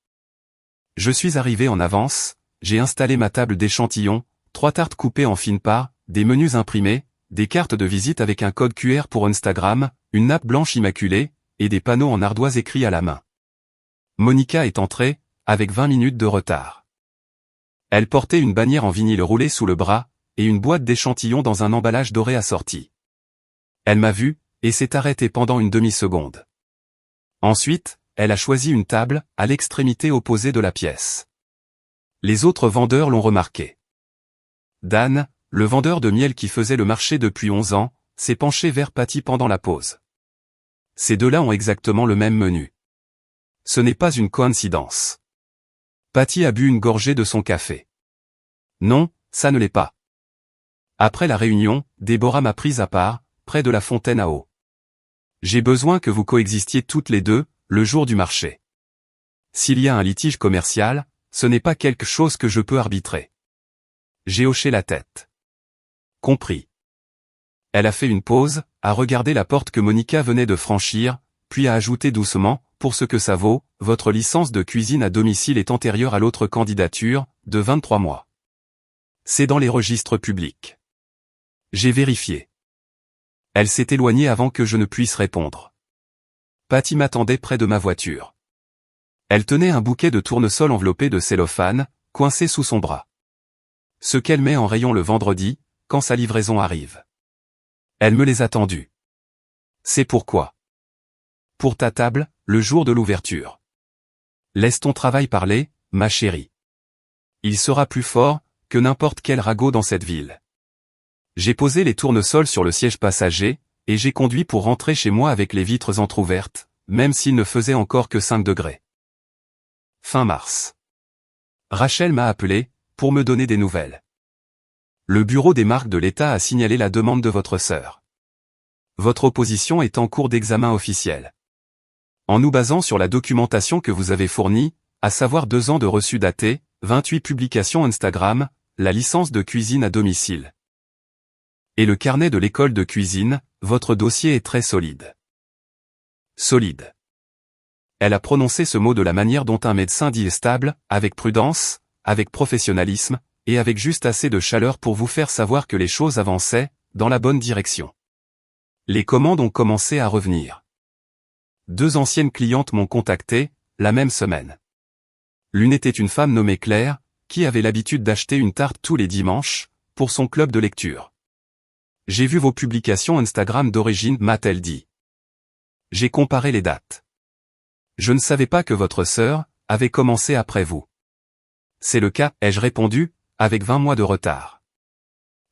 Je suis arrivé en avance, j'ai installé ma table d'échantillons, 3 tartes coupées en fines parts, des menus imprimés, des cartes de visite avec un code QR pour Instagram, une nappe blanche immaculée, et des panneaux en ardoise écrits à la main. Monica est entrée, avec 20 minutes de retard. Elle portait une bannière en vinyle roulée sous le bras, et une boîte d'échantillons dans un emballage doré assorti. Elle m'a vu, et s'est arrêtée pendant une demi-seconde. Ensuite, elle a choisi une table, à l'extrémité opposée de la pièce. Les autres vendeurs l'ont remarqué. Dan, le vendeur de miel qui faisait le marché depuis 11 ans, s'est penché vers Patty pendant la pause. Ces deux-là ont exactement le même menu. Ce n'est pas une coïncidence. Patty a bu une gorgée de son café. Non, ça ne l'est pas. Après la réunion, Déborah m'a prise à part, près de la fontaine à eau. J'ai besoin que vous coexistiez toutes les deux, le jour du marché. S'il y a un litige commercial, ce n'est pas quelque chose que je peux arbitrer. J'ai hoché la tête. Compris. Elle a fait une pause, a regardé la porte que Monica venait de franchir, puis a ajouté doucement, pour ce que ça vaut, votre licence de cuisine à domicile est antérieure à l'autre candidature, de 23 mois. C'est dans les registres publics. J'ai vérifié. Elle s'est éloignée avant que je ne puisse répondre. Patty m'attendait près de ma voiture. Elle tenait un bouquet de tournesol enveloppé de cellophane, coincé sous son bras. Ce qu'elle met en rayon le vendredi, quand sa livraison arrive. Elle me les a tendus. C'est pourquoi. Pour ta table, le jour de l'ouverture. Laisse ton travail parler, ma chérie. Il sera plus fort que n'importe quel ragot dans cette ville. J'ai posé les tournesols sur le siège passager, et j'ai conduit pour rentrer chez moi avec les vitres entr'ouvertes, même s'il ne faisait encore que 5 degrés. Fin mars. Rachel m'a appelé, pour me donner des nouvelles. Le bureau des marques de l'État a signalé la demande de votre sœur. Votre opposition est en cours d'examen officiel. En nous basant sur la documentation que vous avez fournie, à savoir 2 ans de reçus datés, 28 publications Instagram, la licence de cuisine à domicile. Et le carnet de l'école de cuisine, votre dossier est très solide. Solide. Elle a prononcé ce mot de la manière dont un médecin dit stable, avec prudence, avec professionnalisme, et avec juste assez de chaleur pour vous faire savoir que les choses avançaient, dans la bonne direction. Les commandes ont commencé à revenir. 2 anciennes clientes m'ont contacté, la même semaine. L'une était une femme nommée Claire, qui avait l'habitude d'acheter une tarte tous les dimanches, pour son club de lecture. J'ai vu vos publications Instagram d'origine, m'a-t-elle dit. J'ai comparé les dates. Je ne savais pas que votre sœur avait commencé après vous. C'est le cas, ai-je répondu, avec 20 mois de retard.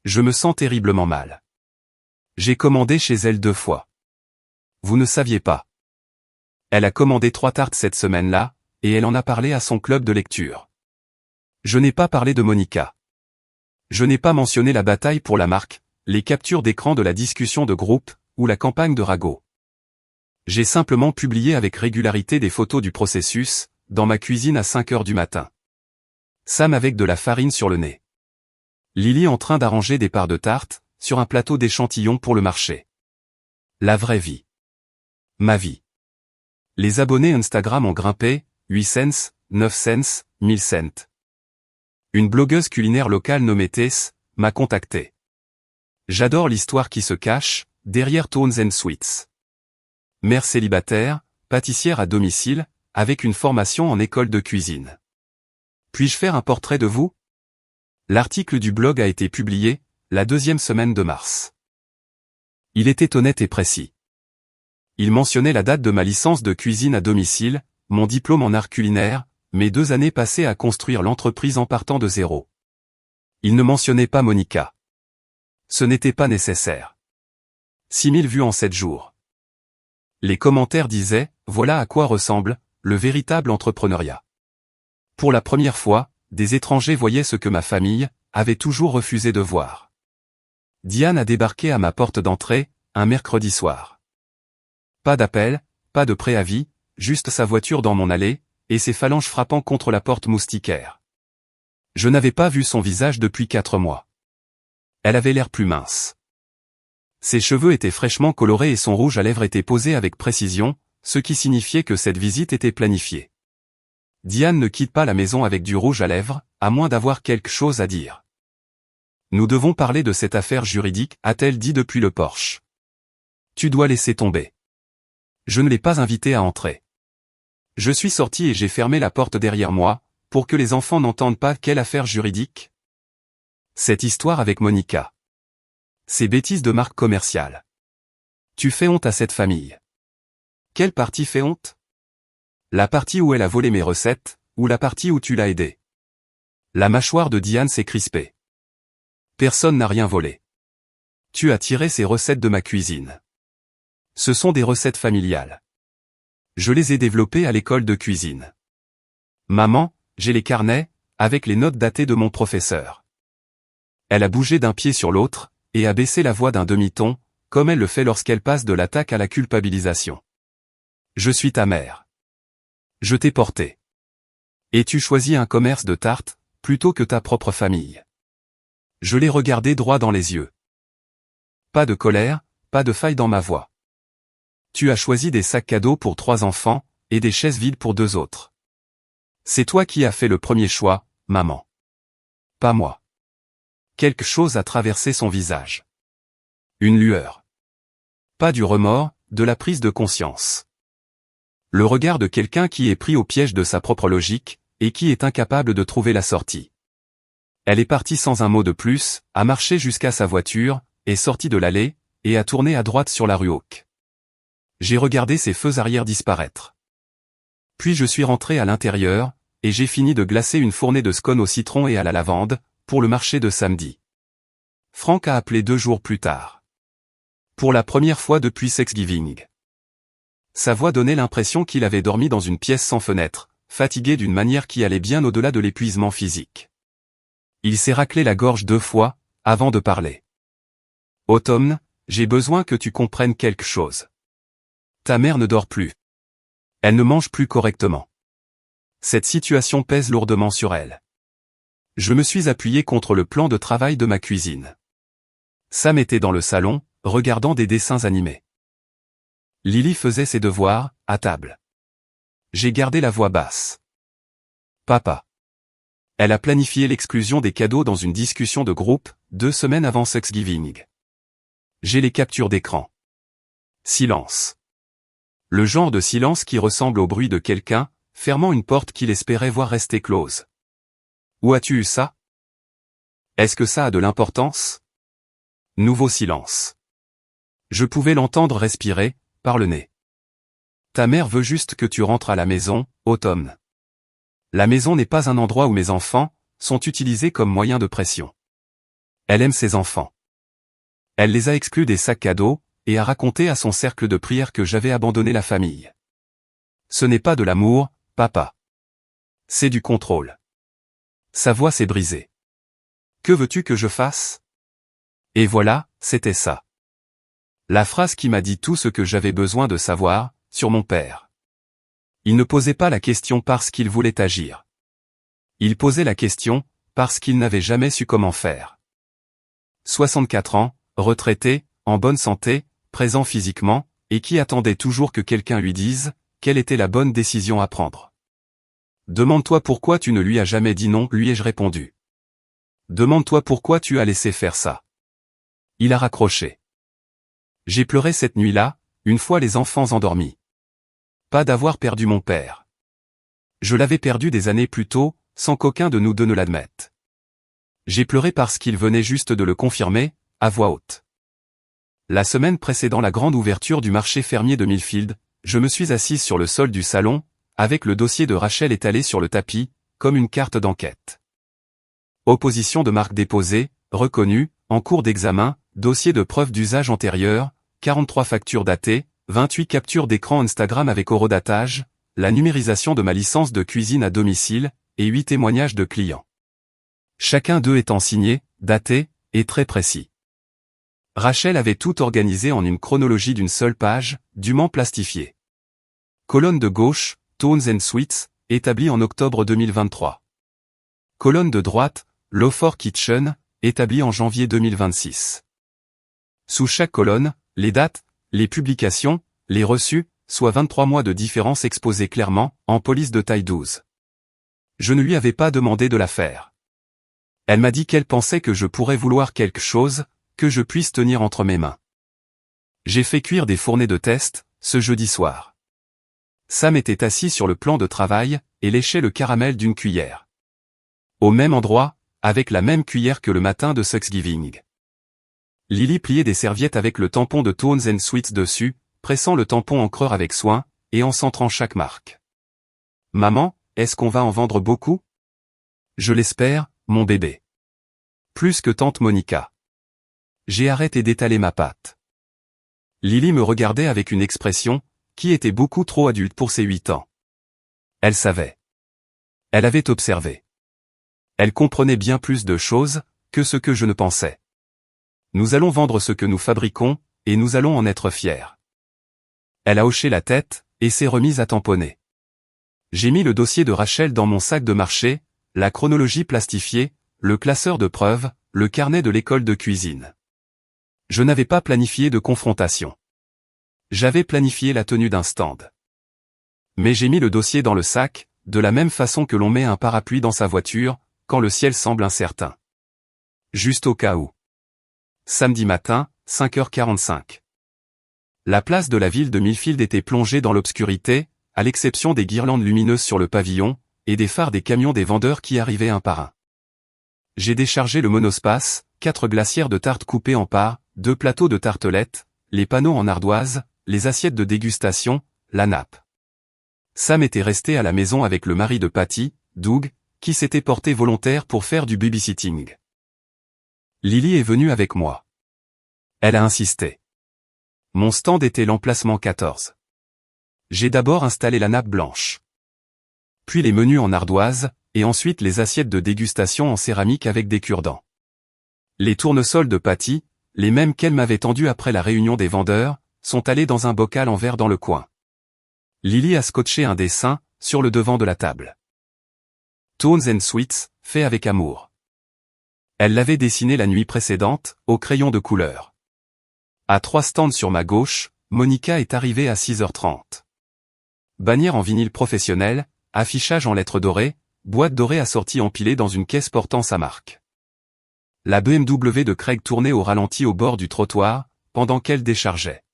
Je me sens terriblement mal. J'ai commandé chez elle 2 fois. Vous ne saviez pas. Elle a commandé 3 tartes cette semaine-là, et elle en a parlé à son club de lecture. Je n'ai pas parlé de Monica. Je n'ai pas mentionné la bataille pour la marque, les captures d'écran de la discussion de groupe, ou la campagne de ragot. J'ai simplement publié avec régularité des photos du processus, dans ma cuisine à 5 heures du matin. Sam avec de la farine sur le nez. Lily en train d'arranger des parts de tarte, sur un plateau d'échantillons pour le marché. La vraie vie. Ma vie. Les abonnés Instagram ont grimpé, 8 cents, 9 cents, 1000 cents. Une blogueuse culinaire locale nommée Tess m'a contacté. J'adore l'histoire qui se cache derrière Tones and Sweets. Mère célibataire, pâtissière à domicile, avec une formation en école de cuisine. Puis-je faire un portrait de vous? L'article du blog a été publié, la 2e semaine de mars. Il était honnête et précis. Il mentionnait la date de ma licence de cuisine à domicile, mon diplôme en art culinaire, mes 2 années passées à construire l'entreprise en partant de zéro. Il ne mentionnait pas Monica. Ce n'était pas nécessaire. 6000 vues en 7 jours. Les commentaires disaient, voilà à quoi ressemble le véritable entrepreneuriat. Pour la première fois, des étrangers voyaient ce que ma famille avait toujours refusé de voir. Diane a débarqué à ma porte d'entrée, un mercredi soir. Pas d'appel, pas de préavis, juste sa voiture dans mon allée, et ses phalanges frappant contre la porte moustiquaire. Je n'avais pas vu son visage depuis 4 mois. Elle avait l'air plus mince. Ses cheveux étaient fraîchement colorés et son rouge à lèvres était posé avec précision, ce qui signifiait que cette visite était planifiée. Diane ne quitte pas la maison avec du rouge à lèvres, à moins d'avoir quelque chose à dire. Nous devons parler de cette affaire juridique, a-t-elle dit depuis le porche. Tu dois laisser tomber. Je ne l'ai pas invité à entrer. Je suis sorti et j'ai fermé la porte derrière moi, pour que les enfants n'entendent pas quelle affaire juridique. Cette histoire avec Monica. Ces bêtises de marque commerciale. Tu fais honte à cette famille. Quelle partie fait honte? La partie où elle a volé mes recettes, ou la partie où tu l'as aidée? La mâchoire de Diane s'est crispée. Personne n'a rien volé. Tu as tiré ces recettes de ma cuisine. Ce sont des recettes familiales. Je les ai développées à l'école de cuisine. Maman, j'ai les carnets, avec les notes datées de mon professeur. Elle a bougé d'un pied sur l'autre, et a baissé la voix d'un demi-ton, comme elle le fait lorsqu'elle passe de l'attaque à la culpabilisation. Je suis ta mère. Je t'ai porté. Et tu choisis un commerce de tartes, plutôt que ta propre famille. Je l'ai regardé droit dans les yeux. Pas de colère, pas de faille dans ma voix. Tu as choisi des sacs cadeaux pour 3 enfants, et des chaises vides pour 2 autres. C'est toi qui as fait le premier choix, maman. Pas moi. Quelque chose a traversé son visage. Une lueur. Pas du remords, de la prise de conscience. Le regard de quelqu'un qui est pris au piège de sa propre logique, et qui est incapable de trouver la sortie. Elle est partie sans un mot de plus, a marché jusqu'à sa voiture, est sortie de l'allée, et a tourné à droite sur la rue Oak. J'ai regardé ses feux arrière disparaître. Puis je suis rentré à l'intérieur, et j'ai fini de glacer une fournée de scones au citron et à la lavande, pour le marché de samedi. Franck a appelé 2 jours plus tard. Pour la première fois depuis Thanksgiving. Sa voix donnait l'impression qu'il avait dormi dans une pièce sans fenêtre, fatigué d'une manière qui allait bien au-delà de l'épuisement physique. Il s'est raclé la gorge 2 fois, avant de parler. Automne, j'ai besoin que tu comprennes quelque chose. Ta mère ne dort plus. Elle ne mange plus correctement. Cette situation pèse lourdement sur elle. Je me suis appuyé contre le plan de travail de ma cuisine. Sam était dans le salon, regardant des dessins animés. Lily faisait ses devoirs, à table. J'ai gardé la voix basse. Papa. Elle a planifié l'exclusion des cadeaux dans une discussion de groupe, 2 semaines avant Thanksgiving. J'ai les captures d'écran. Silence. Le genre de silence qui ressemble au bruit de quelqu'un, fermant une porte qu'il espérait voir rester close. Où as-tu eu ça? Est-ce que ça a de l'importance? Nouveau silence. Je pouvais l'entendre respirer, par le nez. Ta mère veut juste que tu rentres à la maison, Automne. La maison n'est pas un endroit où mes enfants sont utilisés comme moyen de pression. Elle aime ses enfants. Elle les a exclus des sacs cadeaux, et a raconté à son cercle de prière que j'avais abandonné la famille. Ce n'est pas de l'amour, papa. C'est du contrôle. Sa voix s'est brisée. Que veux-tu que je fasse? Et voilà, c'était ça. La phrase qui m'a dit tout ce que j'avais besoin de savoir, sur mon père. Il ne posait pas la question parce qu'il voulait agir. Il posait la question, parce qu'il n'avait jamais su comment faire. 64 ans, retraité, en bonne santé, présent physiquement, et qui attendait toujours que quelqu'un lui dise, quelle était la bonne décision à prendre. Demande-toi pourquoi tu ne lui as jamais dit non, lui ai-je répondu. Demande-toi pourquoi tu as laissé faire ça. Il a raccroché. J'ai pleuré cette nuit-là, une fois les enfants endormis. Pas d'avoir perdu mon père. Je l'avais perdu des années plus tôt, sans qu'aucun de nous deux ne l'admette. J'ai pleuré parce qu'il venait juste de le confirmer, à voix haute. La semaine précédant la grande ouverture du marché fermier de Millfield, je me suis assise sur le sol du salon, avec le dossier de Rachel étalé sur le tapis, comme une carte d'enquête. Opposition de marque déposée, reconnue, en cours d'examen, dossier de preuve d'usage antérieur, 43 factures datées, 28 captures d'écran Instagram avec horodatage, la numérisation de ma licence de cuisine à domicile, et 8 témoignages de clients. Chacun d'eux étant signé, daté, et très précis. Rachel avait tout organisé en une chronologie d'une seule page, dûment plastifiée. Colonne de gauche, Tones & Sweets, établie en octobre 2023. Colonne de droite, Lawford Kitchen, établie en janvier 2026. Sous chaque colonne, les dates, les publications, les reçus, soit 23 mois de différence exposés clairement, en police de taille 12. Je ne lui avais pas demandé de la faire. Elle m'a dit qu'elle pensait que je pourrais vouloir quelque chose, que je puisse tenir entre mes mains. J'ai fait cuire des fournées de test, ce jeudi soir. Sam était assis sur le plan de travail, et léchait le caramel d'une cuillère. Au même endroit, avec la même cuillère que le matin de Thanksgiving. Lily pliait des serviettes avec le tampon de Tones & Sweets dessus, pressant le tampon encreur avec soin, et en centrant chaque marque. « Maman, est-ce qu'on va en vendre beaucoup ?»« Je l'espère, mon bébé. » Plus que tante Monica. J'ai arrêté d'étaler ma pâte. Lily me regardait avec une expression, qui était beaucoup trop adulte pour ses 8 ans. Elle savait. Elle avait observé. Elle comprenait bien plus de choses, que ce que je ne pensais. Nous allons vendre ce que nous fabriquons, et nous allons en être fiers. Elle a hoché la tête, et s'est remise à tamponner. J'ai mis le dossier de Rachel dans mon sac de marché, la chronologie plastifiée, le classeur de preuves, le carnet de l'école de cuisine. Je n'avais pas planifié de confrontation. J'avais planifié la tenue d'un stand. Mais j'ai mis le dossier dans le sac, de la même façon que l'on met un parapluie dans sa voiture, quand le ciel semble incertain. Juste au cas où. Samedi matin, 5h45. La place de la ville de Millfield était plongée dans l'obscurité, à l'exception des guirlandes lumineuses sur le pavillon, et des phares des camions des vendeurs qui arrivaient un par un. J'ai déchargé le monospace, 4 glacières de tartes coupées en parts, 2 plateaux de tartelettes, les panneaux en ardoise, les assiettes de dégustation, la nappe. Sam était resté à la maison avec le mari de Patty, Doug, qui s'était porté volontaire pour faire du babysitting. Lily est venue avec moi. Elle a insisté. Mon stand était l'emplacement 14. J'ai d'abord installé la nappe blanche. Puis les menus en ardoise, et ensuite les assiettes de dégustation en céramique avec des cure-dents. Les tournesols de Patty, les mêmes qu'elle m'avait tendus après la réunion des vendeurs, sont allés dans un bocal en verre dans le coin. Lily a scotché un dessin, sur le devant de la table. Tones & Sweets, fait avec amour. Elle l'avait dessiné la nuit précédente, au crayon de couleur. À 3 stands sur ma gauche, Monica est arrivée à 6h30. Bannière en vinyle professionnel, affichage en lettres dorées, boîte dorée assortie empilée dans une caisse portant sa marque. La BMW de Craig tournait au ralenti au bord du trottoir, pendant qu'elle déchargeait.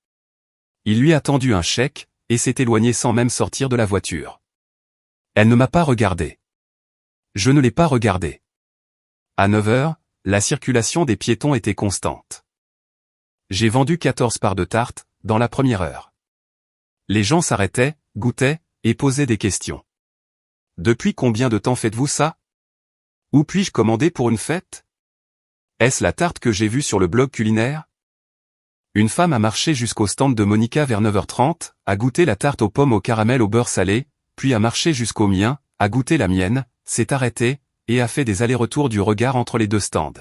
Il lui a tendu un chèque, et s'est éloigné sans même sortir de la voiture. Elle ne m'a pas regardé. Je ne l'ai pas regardé. À 9h, la circulation des piétons était constante. J'ai vendu 14 parts de tarte, dans la première heure. Les gens s'arrêtaient, goûtaient, et posaient des questions. Depuis combien de temps faites-vous ça? Où puis-je commander pour une fête? Est-ce la tarte que j'ai vue sur le blog culinaire? Une femme a marché jusqu'au stand de Monica vers 9h30, a goûté la tarte aux pommes au caramel au beurre salé, puis a marché jusqu'au mien, a goûté la mienne, s'est arrêtée, et a fait des allers-retours du regard entre les deux stands.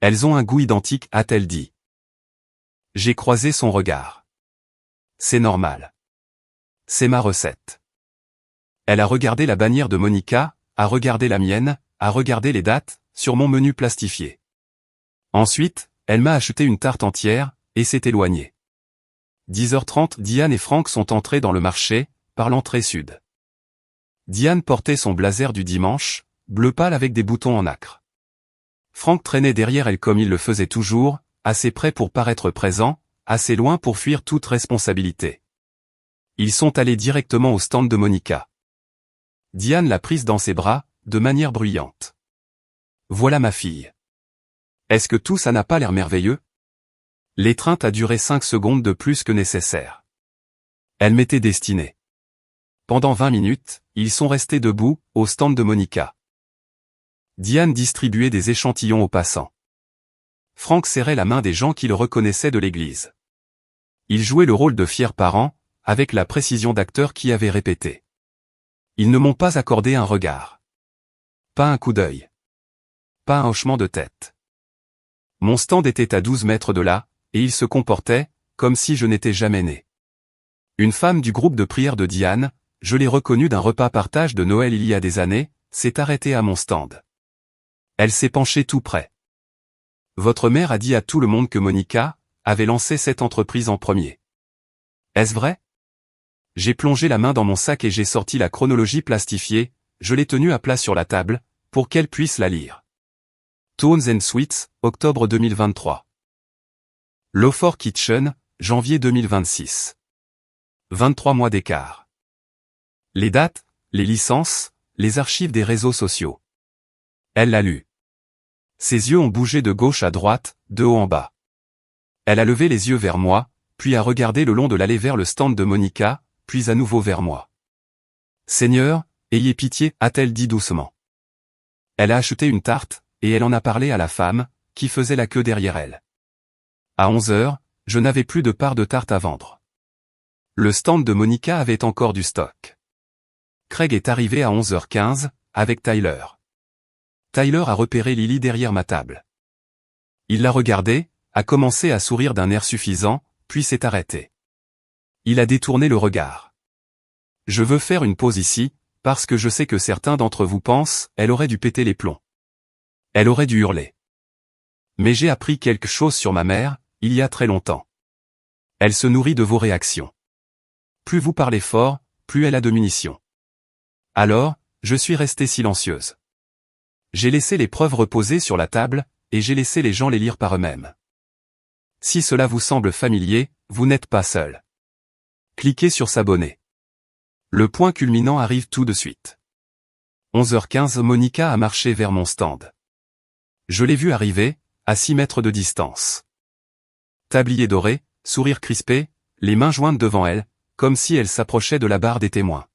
Elles ont un goût identique, a-t-elle dit. J'ai croisé son regard. C'est normal. C'est ma recette. Elle a regardé la bannière de Monica, a regardé la mienne, a regardé les dates, sur mon menu plastifié. Ensuite, elle m'a acheté une tarte entière, et s'est éloignée. 10h30, Diane et Franck sont entrés dans le marché, par l'entrée sud. Diane portait son blazer du dimanche, bleu pâle avec des boutons en nacre. Franck traînait derrière elle comme il le faisait toujours, assez près pour paraître présent, assez loin pour fuir toute responsabilité. Ils sont allés directement au stand de Monica. Diane l'a prise dans ses bras, de manière bruyante. Voilà ma fille. Est-ce que tout ça n'a pas l'air merveilleux? L'étreinte a duré 5 secondes de plus que nécessaire. Elle m'était destinée. Pendant 20 minutes, ils sont restés debout, au stand de Monica. Diane distribuait des échantillons aux passants. Franck serrait la main des gens qui le reconnaissaient de l'église. Il jouait le rôle de fier parent, avec la précision d'acteur qui avait répété. Ils ne m'ont pas accordé un regard. Pas un coup d'œil. Pas un hochement de tête. Mon stand était à 12 mètres de là, et il se comportait, comme si je n'étais jamais né. Une femme du groupe de prière de Diane, je l'ai reconnue d'un repas partage de Noël il y a des années, s'est arrêtée à mon stand. Elle s'est penchée tout près. Votre mère a dit à tout le monde que Monica avait lancé cette entreprise en premier. Est-ce vrai? J'ai plongé la main dans mon sac et j'ai sorti la chronologie plastifiée, je l'ai tenue à plat sur la table, pour qu'elle puisse la lire. Tones and Sweets, octobre 2023. Lawford Kitchen, janvier 2026. 23 mois d'écart. Les dates, les licences, les archives des réseaux sociaux. Elle l'a lu. Ses yeux ont bougé de gauche à droite, de haut en bas. Elle a levé les yeux vers moi, puis a regardé le long de l'allée vers le stand de Monica, puis à nouveau vers moi. Seigneur, ayez pitié, a-t-elle dit doucement. Elle a acheté une tarte, et elle en a parlé à la femme, qui faisait la queue derrière elle. À 11h, je n'avais plus de part de tarte à vendre. Le stand de Monica avait encore du stock. Craig est arrivé à 11h15, avec Tyler. Tyler a repéré Lily derrière ma table. Il l'a regardée, a commencé à sourire d'un air suffisant, puis s'est arrêté. Il a détourné le regard. Je veux faire une pause ici, parce que je sais que certains d'entre vous pensent, elle aurait dû péter les plombs. Elle aurait dû hurler. Mais j'ai appris quelque chose sur ma mère, il y a très longtemps. Elle se nourrit de vos réactions. Plus vous parlez fort, plus elle a de munitions. Alors, je suis restée silencieuse. J'ai laissé les preuves reposer sur la table, et j'ai laissé les gens les lire par eux-mêmes. Si cela vous semble familier, vous n'êtes pas seul. Cliquez sur s'abonner. Le point culminant arrive tout de suite. 11h15, Monica a marché vers mon stand. Je l'ai vue arriver, à 6 mètres de distance. Tablier doré, sourire crispé, les mains jointes devant elle, comme si elle s'approchait de la barre des témoins.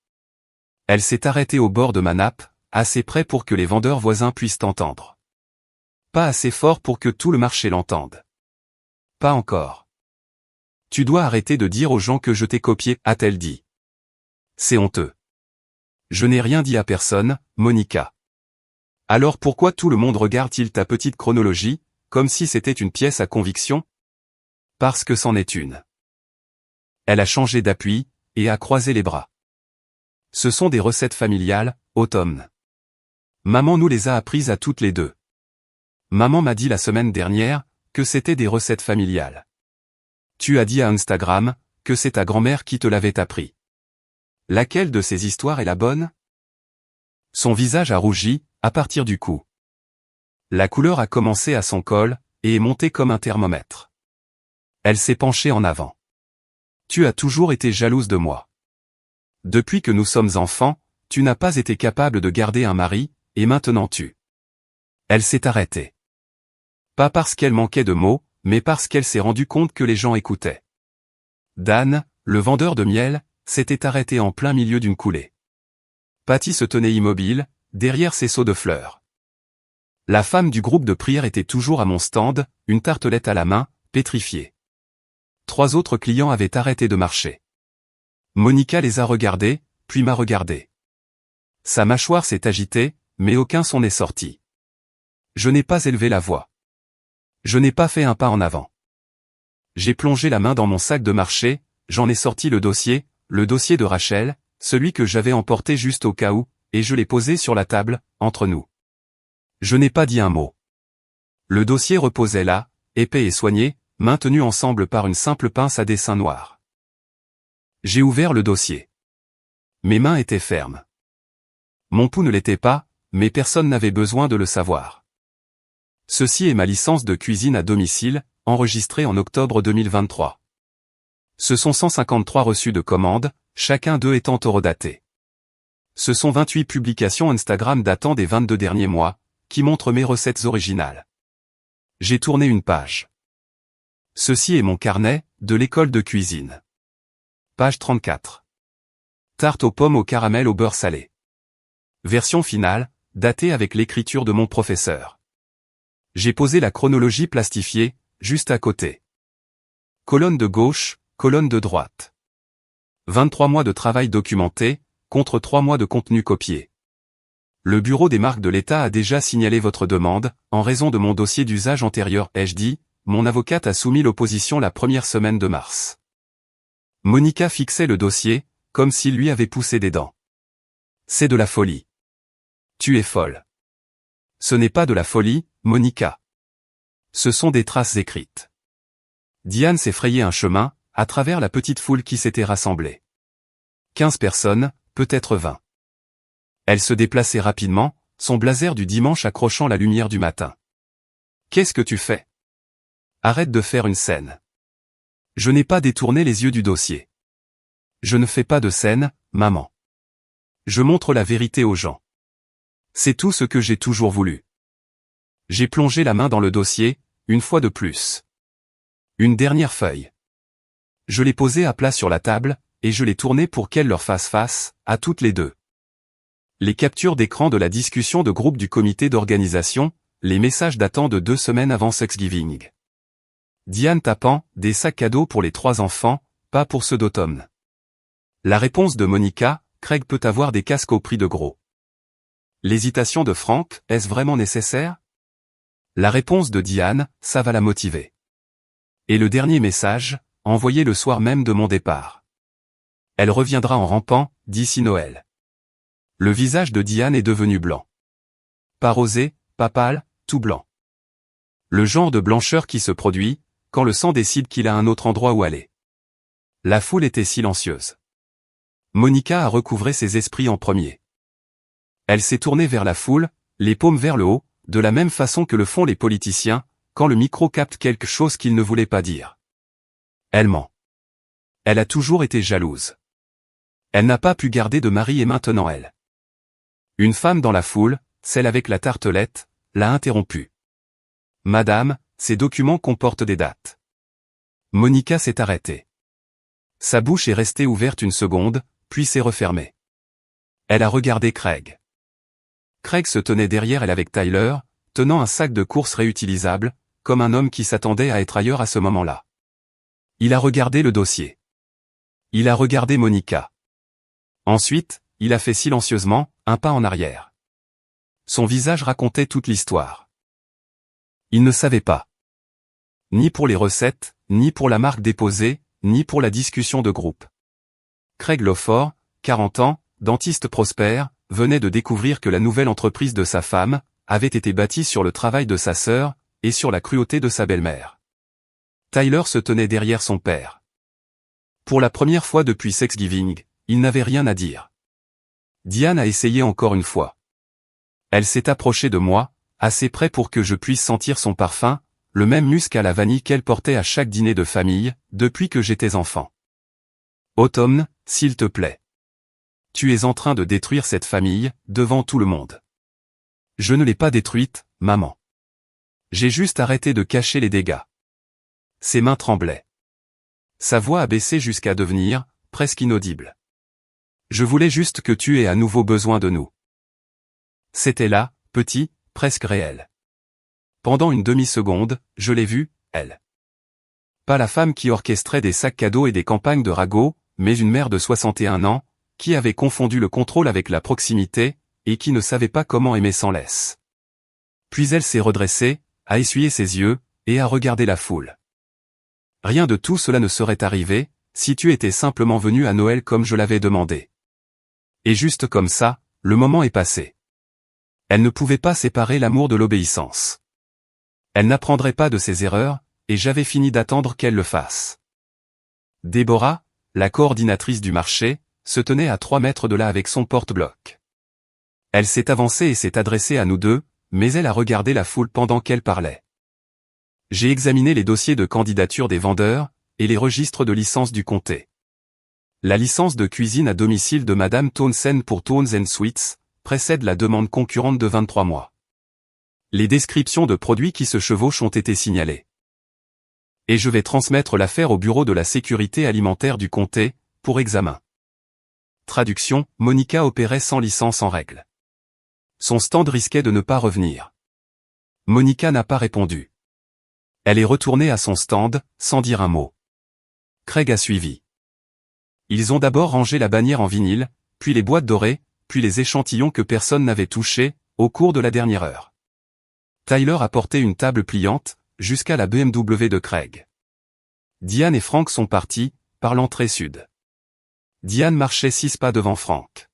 Elle s'est arrêtée au bord de ma nappe, assez près pour que les vendeurs voisins puissent entendre. Pas assez fort pour que tout le marché l'entende. Pas encore. Tu dois arrêter de dire aux gens que je t'ai copié, a-t-elle dit. C'est honteux. Je n'ai rien dit à personne, Monica. Alors pourquoi tout le monde regarde-t-il ta petite chronologie, comme si c'était une pièce à conviction? Parce que c'en est une. Elle a changé d'appui, et a croisé les bras. Ce sont des recettes familiales, automne. Maman nous les a apprises à toutes les deux. Maman m'a dit la semaine dernière, que c'était des recettes familiales. Tu as dit à Instagram, que c'est ta grand-mère qui te l'avait appris. Laquelle de ces histoires est la bonne? Son visage a rougi, à partir du cou. La couleur a commencé à son col, et est montée comme un thermomètre. Elle s'est penchée en avant. Tu as toujours été jalouse de moi. Depuis que nous sommes enfants, tu n'as pas été capable de garder un mari, et maintenant tu. Elle s'est arrêtée. Pas parce qu'elle manquait de mots, mais parce qu'elle s'est rendue compte que les gens écoutaient. Dan, le vendeur de miel, s'était arrêté en plein milieu d'une coulée. Patty se tenait immobile, derrière ses seaux de fleurs. La femme du groupe de prière était toujours à mon stand, une tartelette à la main, pétrifiée. 3 autres clients avaient arrêté de marcher. Monica les a regardés, puis m'a regardé. Sa mâchoire s'est agitée, mais aucun son n'est sorti. Je n'ai pas élevé la voix. Je n'ai pas fait un pas en avant. J'ai plongé la main dans mon sac de marché, j'en ai sorti le dossier de Rachel, celui que j'avais emporté juste au cas où, et je l'ai posé sur la table, entre nous. Je n'ai pas dit un mot. Le dossier reposait là, épais et soigné, maintenu ensemble par une simple pince à dessin noir. J'ai ouvert le dossier. Mes mains étaient fermes. Mon pouls ne l'était pas, mais personne n'avait besoin de le savoir. Ceci est ma licence de cuisine à domicile, enregistrée en octobre 2023. Ce sont 153 reçus de commandes, chacun d'eux étant horodaté. Ce sont 28 publications Instagram datant des 22 derniers mois, qui montrent mes recettes originales. J'ai tourné une page. Ceci est mon carnet, de l'école de cuisine. Page 34. Tarte aux pommes au caramel au beurre salé. Version finale, datée avec l'écriture de mon professeur. J'ai posé la chronologie plastifiée, juste à côté. Colonne de gauche, colonne de droite. 23 mois de travail documenté, contre 3 mois de contenu copié. Le bureau des marques de l'État a déjà signalé votre demande, en raison de mon dossier d'usage antérieur, ai-je dit, mon avocate a soumis l'opposition la première semaine de mars. Monica fixait le dossier, comme s'il lui avait poussé des dents. C'est de la folie. Tu es folle. Ce n'est pas de la folie, Monica. Ce sont des traces écrites. Diane s'est frayé un chemin, à travers la petite foule qui s'était rassemblée. 15 personnes, peut-être 20. Elle se déplaçait rapidement, son blazer du dimanche accrochant la lumière du matin. Qu'est-ce que tu fais? Arrête de faire une scène. Je n'ai pas détourné les yeux du dossier. Je ne fais pas de scène, maman. Je montre la vérité aux gens. C'est tout ce que j'ai toujours voulu. J'ai plongé la main dans le dossier, une fois de plus. Une dernière feuille. Je l'ai posée à plat sur la table, et je l'ai tournée pour qu'elle leur fasse face, à toutes les deux. Les captures d'écran de la discussion de groupe du comité d'organisation, les messages datant de 2 semaines avant Thanksgiving. Diane tapant, des sacs cadeaux pour les 3 enfants, pas pour ceux d'automne. La réponse de Monica, Craig peut avoir des casques au prix de gros. L'hésitation de Frank, est-ce vraiment nécessaire? La réponse de Diane, ça va la motiver. Et le dernier message, envoyé le soir même de mon départ. Elle reviendra en rampant, d'ici Noël. Le visage de Diane est devenu blanc. Pas rosé, pas pâle, tout blanc. Le genre de blancheur qui se produit, quand le sang décide qu'il a un autre endroit où aller. La foule était silencieuse. Monica a recouvré ses esprits en premier. Elle s'est tournée vers la foule, les paumes vers le haut, de la même façon que le font les politiciens, quand le micro capte quelque chose qu'ils ne voulaient pas dire. Elle ment. Elle a toujours été jalouse. Elle n'a pas pu garder de mari et maintenant elle. Une femme dans la foule, celle avec la tartelette, l'a interrompue. Madame, ces documents comportent des dates. Monica s'est arrêtée. Sa bouche est restée ouverte une seconde, puis s'est refermée. Elle a regardé Craig. Craig se tenait derrière elle avec Tyler, tenant un sac de course réutilisable, comme un homme qui s'attendait à être ailleurs à ce moment-là. Il a regardé le dossier. Il a regardé Monica. Ensuite, il a fait silencieusement, un pas en arrière. Son visage racontait toute l'histoire. Il ne savait pas. Ni pour les recettes, ni pour la marque déposée, ni pour la discussion de groupe. Craig Lawford, 40 ans, dentiste prospère, venait de découvrir que la nouvelle entreprise de sa femme avait été bâtie sur le travail de sa sœur et sur la cruauté de sa belle-mère. Tyler se tenait derrière son père. Pour la première fois depuis Thanksgiving, il n'avait rien à dire. Diane a essayé encore une fois. Elle s'est approchée de moi, assez près pour que je puisse sentir son parfum, le même musc à la vanille qu'elle portait à chaque dîner de famille, depuis que j'étais enfant. Autumn, s'il te plaît. Tu es en train de détruire cette famille, devant tout le monde. Je ne l'ai pas détruite, maman. J'ai juste arrêté de cacher les dégâts. Ses mains tremblaient. Sa voix a baissé jusqu'à devenir, presque inaudible. Je voulais juste que tu aies à nouveau besoin de nous. C'était là, petit, presque réel. Pendant une demi-seconde, je l'ai vue, elle. Pas la femme qui orchestrait des sacs cadeaux et des campagnes de ragots, mais une mère de 61 ans, qui avait confondu le contrôle avec la proximité, et qui ne savait pas comment aimer sans laisse. Puis elle s'est redressée, a essuyé ses yeux, et a regardé la foule. Rien de tout cela ne serait arrivé, si tu étais simplement venu à Noël comme je l'avais demandé. Et juste comme ça, le moment est passé. Elle ne pouvait pas séparer l'amour de l'obéissance. Elle n'apprendrait pas de ses erreurs, et j'avais fini d'attendre qu'elle le fasse. Déborah, la coordinatrice du marché, se tenait à 3 mètres de là avec son porte-bloc. Elle s'est avancée et s'est adressée à nous deux, mais elle a regardé la foule pendant qu'elle parlait. J'ai examiné les dossiers de candidature des vendeurs, et les registres de licence du comté. La licence de cuisine à domicile de Madame Townsend pour Townsend Sweets précède la demande concurrente de 23 mois. Les descriptions de produits qui se chevauchent ont été signalées. Et je vais transmettre l'affaire au bureau de la sécurité alimentaire du comté, pour examen. Traduction, Monica opérait sans licence en règle. Son stand risquait de ne pas revenir. Monica n'a pas répondu. Elle est retournée à son stand, sans dire un mot. Craig a suivi. Ils ont d'abord rangé la bannière en vinyle, puis les boîtes dorées, puis les échantillons que personne n'avait touchés, au cours de la dernière heure. Tyler a porté une table pliante, jusqu'à la BMW de Craig. Diane et Frank sont partis, par l'entrée sud. Diane marchait 6 pas devant Frank.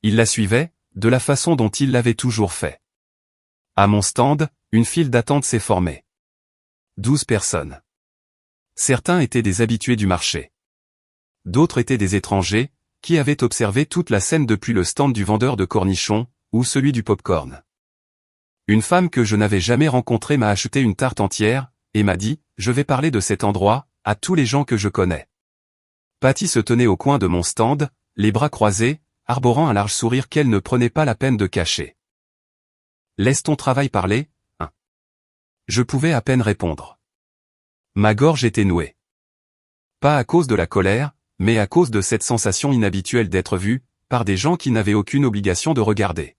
Il la suivait, de la façon dont il l'avait toujours fait. À mon stand, une file d'attente s'est formée. 12 personnes. Certains étaient des habitués du marché. D'autres étaient des étrangers, qui avaient observé toute la scène depuis le stand du vendeur de cornichons, ou celui du popcorn. Une femme que je n'avais jamais rencontrée m'a acheté une tarte entière, et m'a dit, je vais parler de cet endroit, à tous les gens que je connais. Patty se tenait au coin de mon stand, les bras croisés, arborant un large sourire qu'elle ne prenait pas la peine de cacher. Laisse ton travail parler, hein. Je pouvais à peine répondre. Ma gorge était nouée. Pas à cause de la colère, mais à cause de cette sensation inhabituelle d'être vue, par des gens qui n'avaient aucune obligation de regarder.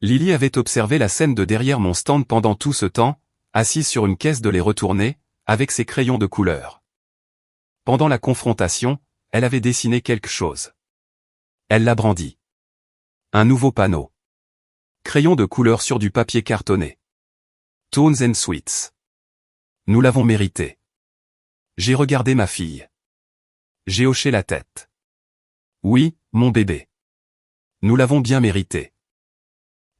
Lily avait observé la scène de derrière mon stand pendant tout ce temps, assise sur une caisse de lait retournée, avec ses crayons de couleur. Pendant la confrontation, elle avait dessiné quelque chose. Elle l'a brandi. Un nouveau panneau. Crayon de couleur sur du papier cartonné. Townsend Sweets. Nous l'avons mérité. J'ai regardé ma fille. J'ai hoché la tête. Oui, mon bébé. Nous l'avons bien mérité.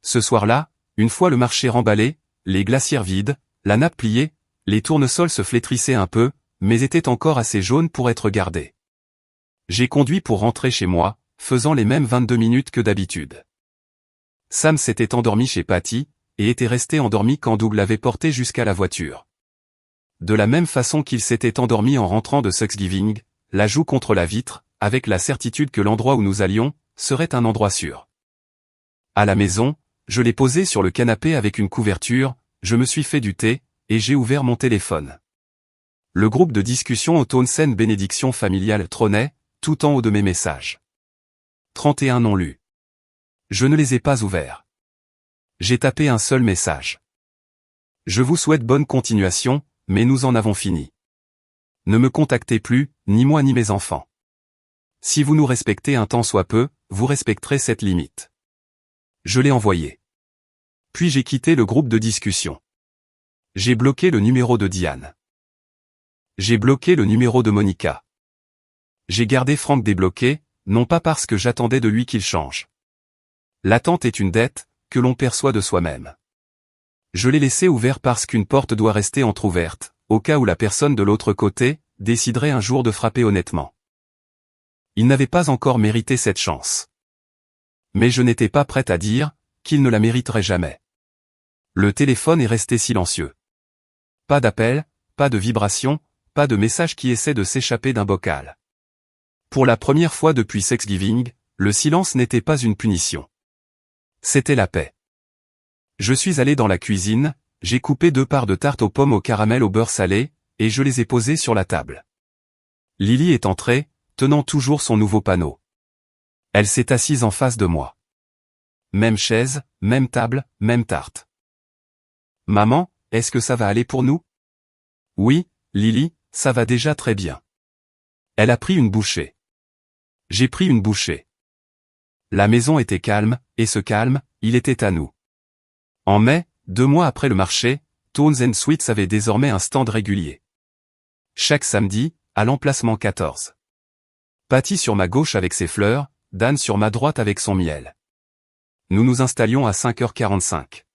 Ce soir-là, une fois le marché remballé, les glacières vides, la nappe pliée, les tournesols se flétrissaient un peu, mais étaient encore assez jaunes pour être gardés. J'ai conduit pour rentrer chez moi, faisant les mêmes 22 minutes que d'habitude. Sam s'était endormi chez Patty, et était resté endormi quand Doug l'avait porté jusqu'à la voiture. De la même façon qu'il s'était endormi en rentrant de Thanksgiving, la joue contre la vitre, avec la certitude que l'endroit où nous allions, serait un endroit sûr. À la maison, je l'ai posé sur le canapé avec une couverture, je me suis fait du thé, et j'ai ouvert mon téléphone. Le groupe de discussion au Townsend Bénédiction familiale trônait, tout en haut de mes messages. 31 non lus. Je ne les ai pas ouverts. J'ai tapé un seul message. Je vous souhaite bonne continuation, mais nous en avons fini. Ne me contactez plus, ni moi ni mes enfants. Si vous nous respectez un tant soit peu, vous respecterez cette limite. Je l'ai envoyé. Puis j'ai quitté le groupe de discussion. J'ai bloqué le numéro de Diane. J'ai bloqué le numéro de Monica. J'ai gardé Frank débloqué, non pas parce que j'attendais de lui qu'il change. L'attente est une dette, que l'on perçoit de soi-même. Je l'ai laissé ouvert parce qu'une porte doit rester entr'ouverte, au cas où la personne de l'autre côté, déciderait un jour de frapper honnêtement. Il n'avait pas encore mérité cette chance. Mais je n'étais pas prête à dire, qu'il ne la mériterait jamais. Le téléphone est resté silencieux. Pas d'appel, pas de vibration, pas de message qui essaie de s'échapper d'un bocal. Pour la première fois depuis Thanksgiving, le silence n'était pas une punition. C'était la paix. Je suis allé dans la cuisine, j'ai coupé 2 parts de tarte aux pommes au caramel au beurre salé, et je les ai posées sur la table. Lily est entrée, tenant toujours son nouveau panneau. Elle s'est assise en face de moi. Même chaise, même table, même tarte. Maman, est-ce que ça va aller pour nous? Oui, Lily, ça va déjà très bien. Elle a pris une bouchée. J'ai pris une bouchée. La maison était calme, et ce calme, il était à nous. En mai, 2 mois après le marché, Townsend Sweets avait désormais un stand régulier. Chaque samedi, à l'emplacement 14. Patty sur ma gauche avec ses fleurs, Dan sur ma droite avec son miel. Nous nous installions à 5h45.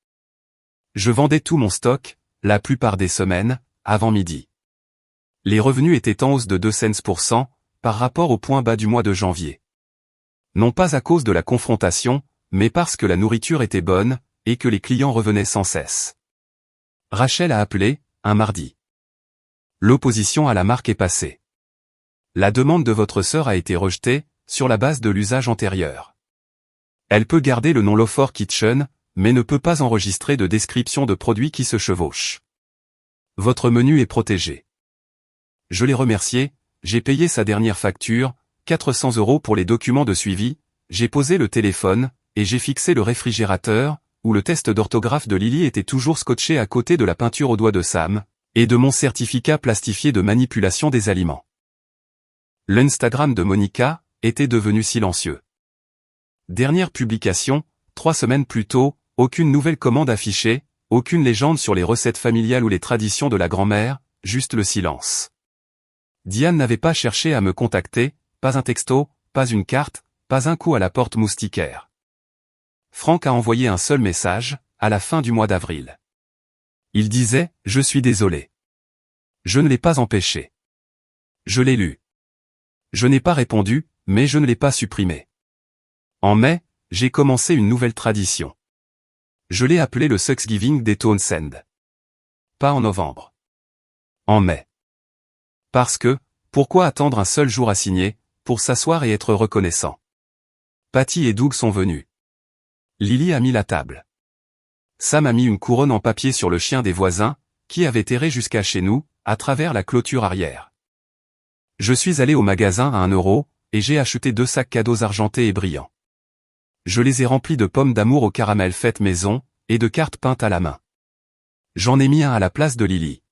Je vendais tout mon stock, la plupart des semaines, avant midi. Les revenus étaient en hausse de 2 cents pour cent, par rapport au point bas du mois de janvier. Non pas à cause de la confrontation, mais parce que la nourriture était bonne, et que les clients revenaient sans cesse. Rachel a appelé, un mardi. L'opposition à la marque est passée. La demande de votre sœur a été rejetée, sur la base de l'usage antérieur. Elle peut garder le nom Lofor Kitchen, mais ne peut pas enregistrer de description de produits qui se chevauchent. Votre menu est protégé. Je l'ai remercié, j'ai payé sa dernière facture, 400 € pour les documents de suivi, j'ai posé le téléphone, et j'ai fixé le réfrigérateur, où le test d'orthographe de Lily était toujours scotché à côté de la peinture au doigt de Sam, et de mon certificat plastifié de manipulation des aliments. L'Instagram de Monica était devenu silencieux. Dernière publication, 3 semaines plus tôt, aucune nouvelle commande affichée, aucune légende sur les recettes familiales ou les traditions de la grand-mère, juste le silence. Diane n'avait pas cherché à me contacter, pas un texto, pas une carte, pas un coup à la porte moustiquaire. Franck a envoyé un seul message, à la fin du mois d'avril. Il disait « Je suis désolé. Je ne l'ai pas empêché. Je l'ai lu. Je n'ai pas répondu, mais je ne l'ai pas supprimé. En mai, j'ai commencé une nouvelle tradition. Je l'ai appelé le Thanksgiving des Townsend. Pas en novembre. En mai. Parce que, pourquoi attendre un seul jour à signer, pour s'asseoir et être reconnaissant? Patty et Doug sont venus. Lily a mis la table. Sam a mis une couronne en papier sur le chien des voisins, qui avait erré jusqu'à chez nous, à travers la clôture arrière. Je suis allé au magasin à 1 €, et j'ai acheté 2 sacs cadeaux argentés et brillants. Je les ai remplis de pommes d'amour au caramel faites maison, et de cartes peintes à la main. J'en ai mis un à la place de Lily.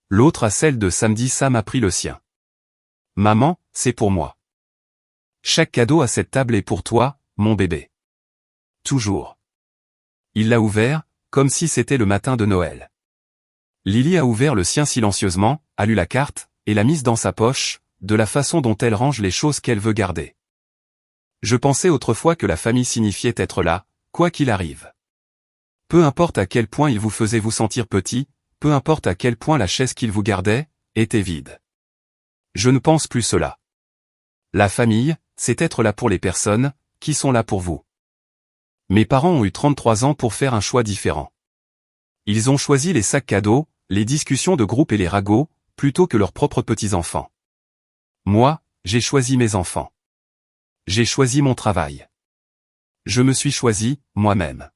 L'autre à celle de samedi. Sam a pris le sien. Maman, c'est pour moi. Chaque cadeau à cette table est pour toi, mon bébé. Toujours. Il l'a ouvert, comme si c'était le matin de Noël. Lily a ouvert le sien silencieusement, a lu la carte, et l'a mise dans sa poche, de la façon dont elle range les choses qu'elle veut garder. Je pensais autrefois que la famille signifiait être là, quoi qu'il arrive. Peu importe à quel point il vous faisait vous sentir petit, peu importe à quel point la chaise qu'il vous gardait, était vide. Je ne pense plus cela. La famille, c'est être là pour les personnes, qui sont là pour vous. Mes parents ont eu 33 ans pour faire un choix différent. Ils ont choisi les sacs cadeaux, les discussions de groupe et les ragots, plutôt que leurs propres petits-enfants. Moi, j'ai choisi mes enfants. J'ai choisi mon travail. Je me suis choisi, moi-même.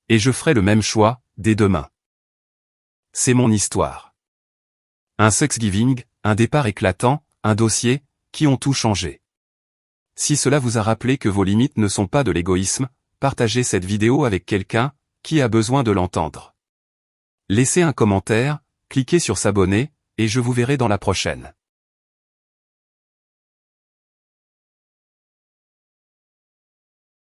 Et je ferai le même choix, dès demain. C'est mon histoire. Un Thanksgiving, un départ éclatant, un dossier, qui ont tout changé. Si cela vous a rappelé que vos limites ne sont pas de l'égoïsme, partagez cette vidéo avec quelqu'un, qui a besoin de l'entendre. Laissez un commentaire, cliquez sur s'abonner, et je vous verrai dans la prochaine.